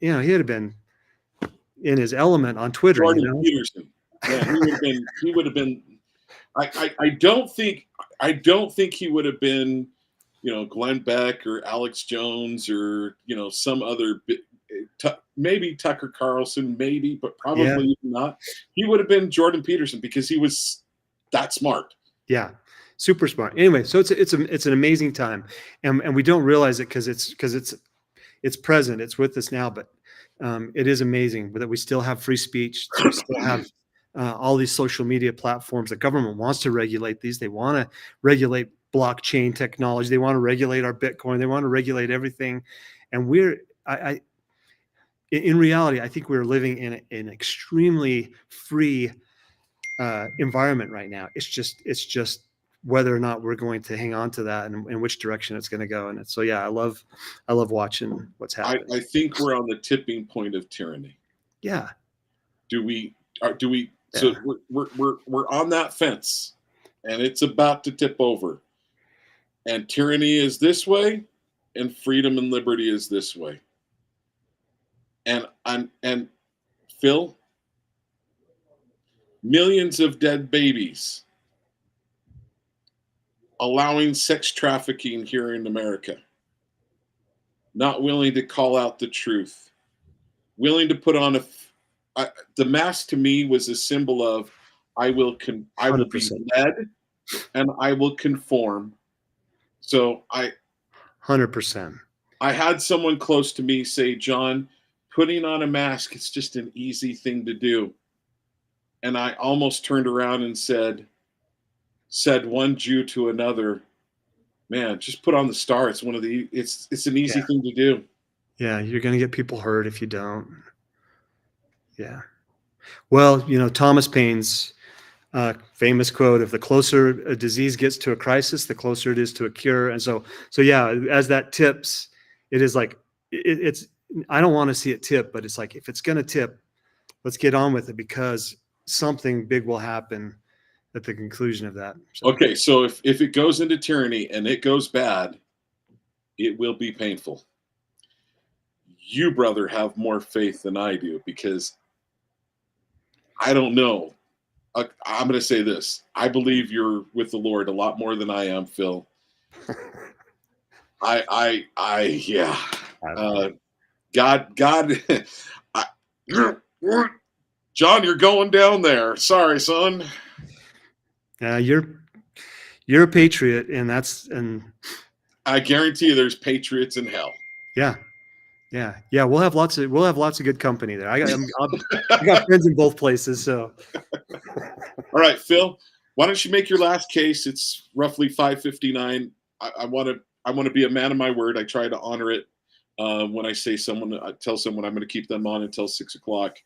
he would have been in his element on Twitter.
Jordan Peterson. Yeah, he would have been. I don't think he would have been, Glenn Beck or Alex Jones or some other, maybe Tucker Carlson, maybe, but probably not. He would have been Jordan Peterson because he was that smart.
Yeah, super smart. Anyway, so it's an amazing time, and we don't realize it because it's present. It's with us now, but it is amazing that we still have free speech. We still have all these social media platforms. The government wants to regulate these. They want to regulate blockchain technology. They want to regulate our Bitcoin. They want to regulate everything. And in reality, I think we're living in an extremely free environment right now. It's just whether or not we're going to hang on to that and which direction it's going to go. And so, yeah, I love watching what's happening.
I think we're on the tipping point of tyranny.
Yeah.
Do we? So we're on that fence, and it's about to tip over. And tyranny is this way, and freedom and liberty is this way. And Phil, millions of dead babies, allowing sex trafficking here in America, not willing to call out the truth, willing to put on the mask. To me was a symbol of I will be
100%.
led and I will conform. So
100%.
I had someone close to me say, "John, putting on a mask, it's just an easy thing to do." And I almost turned around and said one Jew to another, "Man, just put on the star. It's it's an easy thing to do."
Yeah, you're going to get people hurt if you don't. Yeah. Well, Thomas Paine's famous quote: "If the closer a disease gets to a crisis, the closer it is to a cure." And so yeah, as that tips, it is like it's. I don't want to see it tip, but it's like if it's going to tip, let's get on with it, because something big will happen at the conclusion of that. So.
Okay, so if it goes into tyranny and it goes bad, it will be painful. You, brother, have more faith than I do, because I don't know. I'm going to say this. I believe you're with the Lord a lot more than I am, Phil. Yeah. God, John, you're going down there. Sorry, son.
You're a patriot, and
I guarantee you there's patriots in hell.
Yeah. We'll have lots of good company there. I got friends in both places. So,
all right, Phil, why don't you make your last case? It's roughly 5:59. I want to be a man of my word. I try to honor it. When I tell someone I'm going to keep them on until 6 o'clock.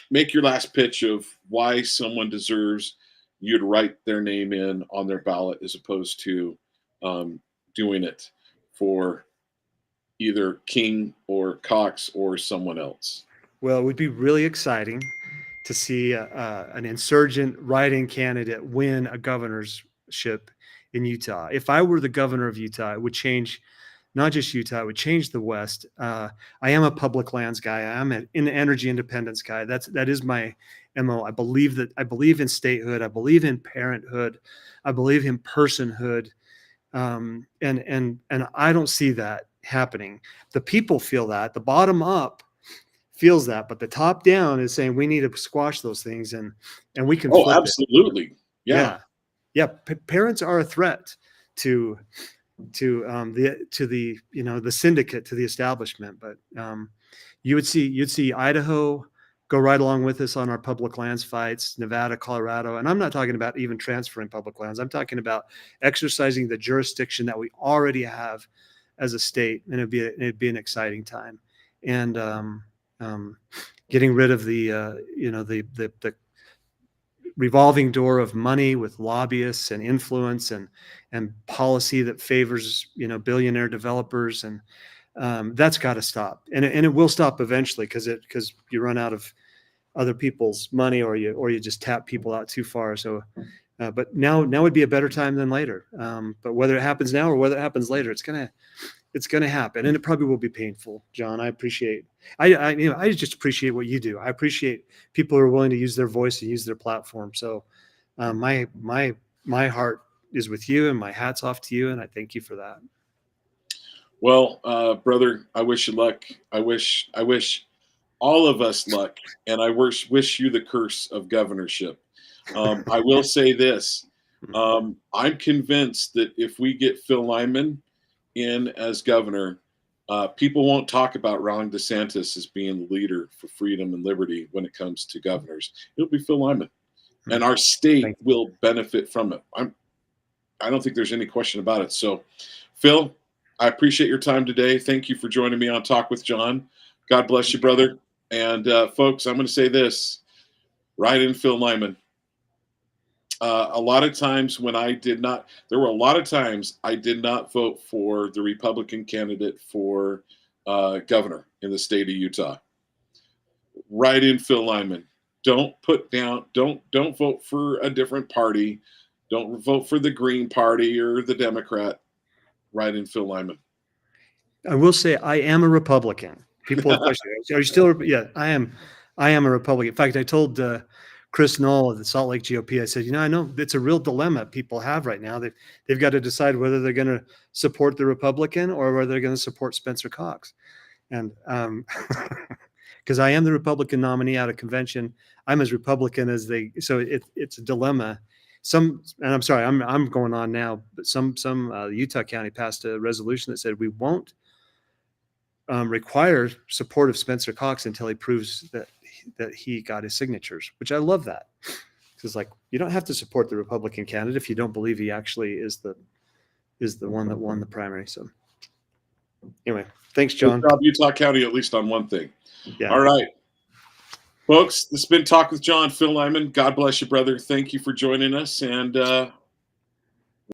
Make your last pitch of why someone deserves you to write their name in on their ballot, as opposed to doing it for either King or Cox or someone else.
Well, it would be really exciting to see an insurgent write-in candidate win a governorship in Utah. If I were the governor of Utah, it would change not just Utah. It would change the West. I am a public lands guy. I'm an energy independence guy. That is my MO. I believe in statehood. I believe in parenthood. I believe in personhood. And I don't see that happening. The people feel that. The bottom up feels that, but the top down is saying we need to squash those things, and we can.
Oh,
flip
absolutely.
it.
Yeah.
Parents are a threat to the syndicate, to the establishment. But you'd see Idaho go right along with us on our public lands fights, Nevada, Colorado, and I'm not talking about even transferring public lands. I'm talking about exercising the jurisdiction that we already have as a state, and it'd be an exciting time. And getting rid of the revolving door of money with lobbyists and influence and policy that favors billionaire developers, and that's got to stop, and it will stop eventually because you run out of other people's money, or you just tap people out too far. So but now would be a better time than later. But whether it happens now or whether it happens later, it's gonna happen, and it probably will be painful. John, I just appreciate what you do. I appreciate people who are willing to use their voice and use their platform. So my heart is with you, and my hat's off to you, and I thank you for that.
Well, brother, I wish you luck. I wish all of us luck, and I wish you the curse of governorship. I will say this. I'm convinced that if we get Phil Lyman in as governor, people won't talk about Ron DeSantis as being the leader for freedom and liberty when it comes to governors. It'll be Phil Lyman, and our state will benefit from it. I don't think there's any question about it. So, Phil, I appreciate your time today. Thank you for joining me on Talk with John. God bless you, brother. And folks, I'm going to say this: write in Phil Lyman. A lot of times when there were a lot of times I did not vote for the Republican candidate for governor in the state of Utah. Write in Phil Lyman. Don't vote for a different party. Don't vote for the Green Party or the Democrat. Write in Phil Lyman.
I will say I am a Republican. People are questioning, are you still? Yeah, I am a Republican. In fact, I told Chris Knoll of the Salt Lake GOP, I said, I know it's a real dilemma people have right now. They've got to decide whether they're going to support the Republican or whether they're going to support Spencer Cox. And because I am the Republican nominee out of convention, I'm as Republican as they. So it's a dilemma. And I'm sorry, I'm going on now, but some Utah County passed a resolution that said we won't require support of Spencer Cox until he proves that he got his signatures, which I love that. Because you don't have to support the Republican candidate if you don't believe he actually is the one that won the primary. So anyway, thanks, John.
Good job, Utah County, at least on one thing.
Yeah.
All right. Folks, this has been Talk with John. Phil Lyman, God bless you, brother. Thank you for joining us, and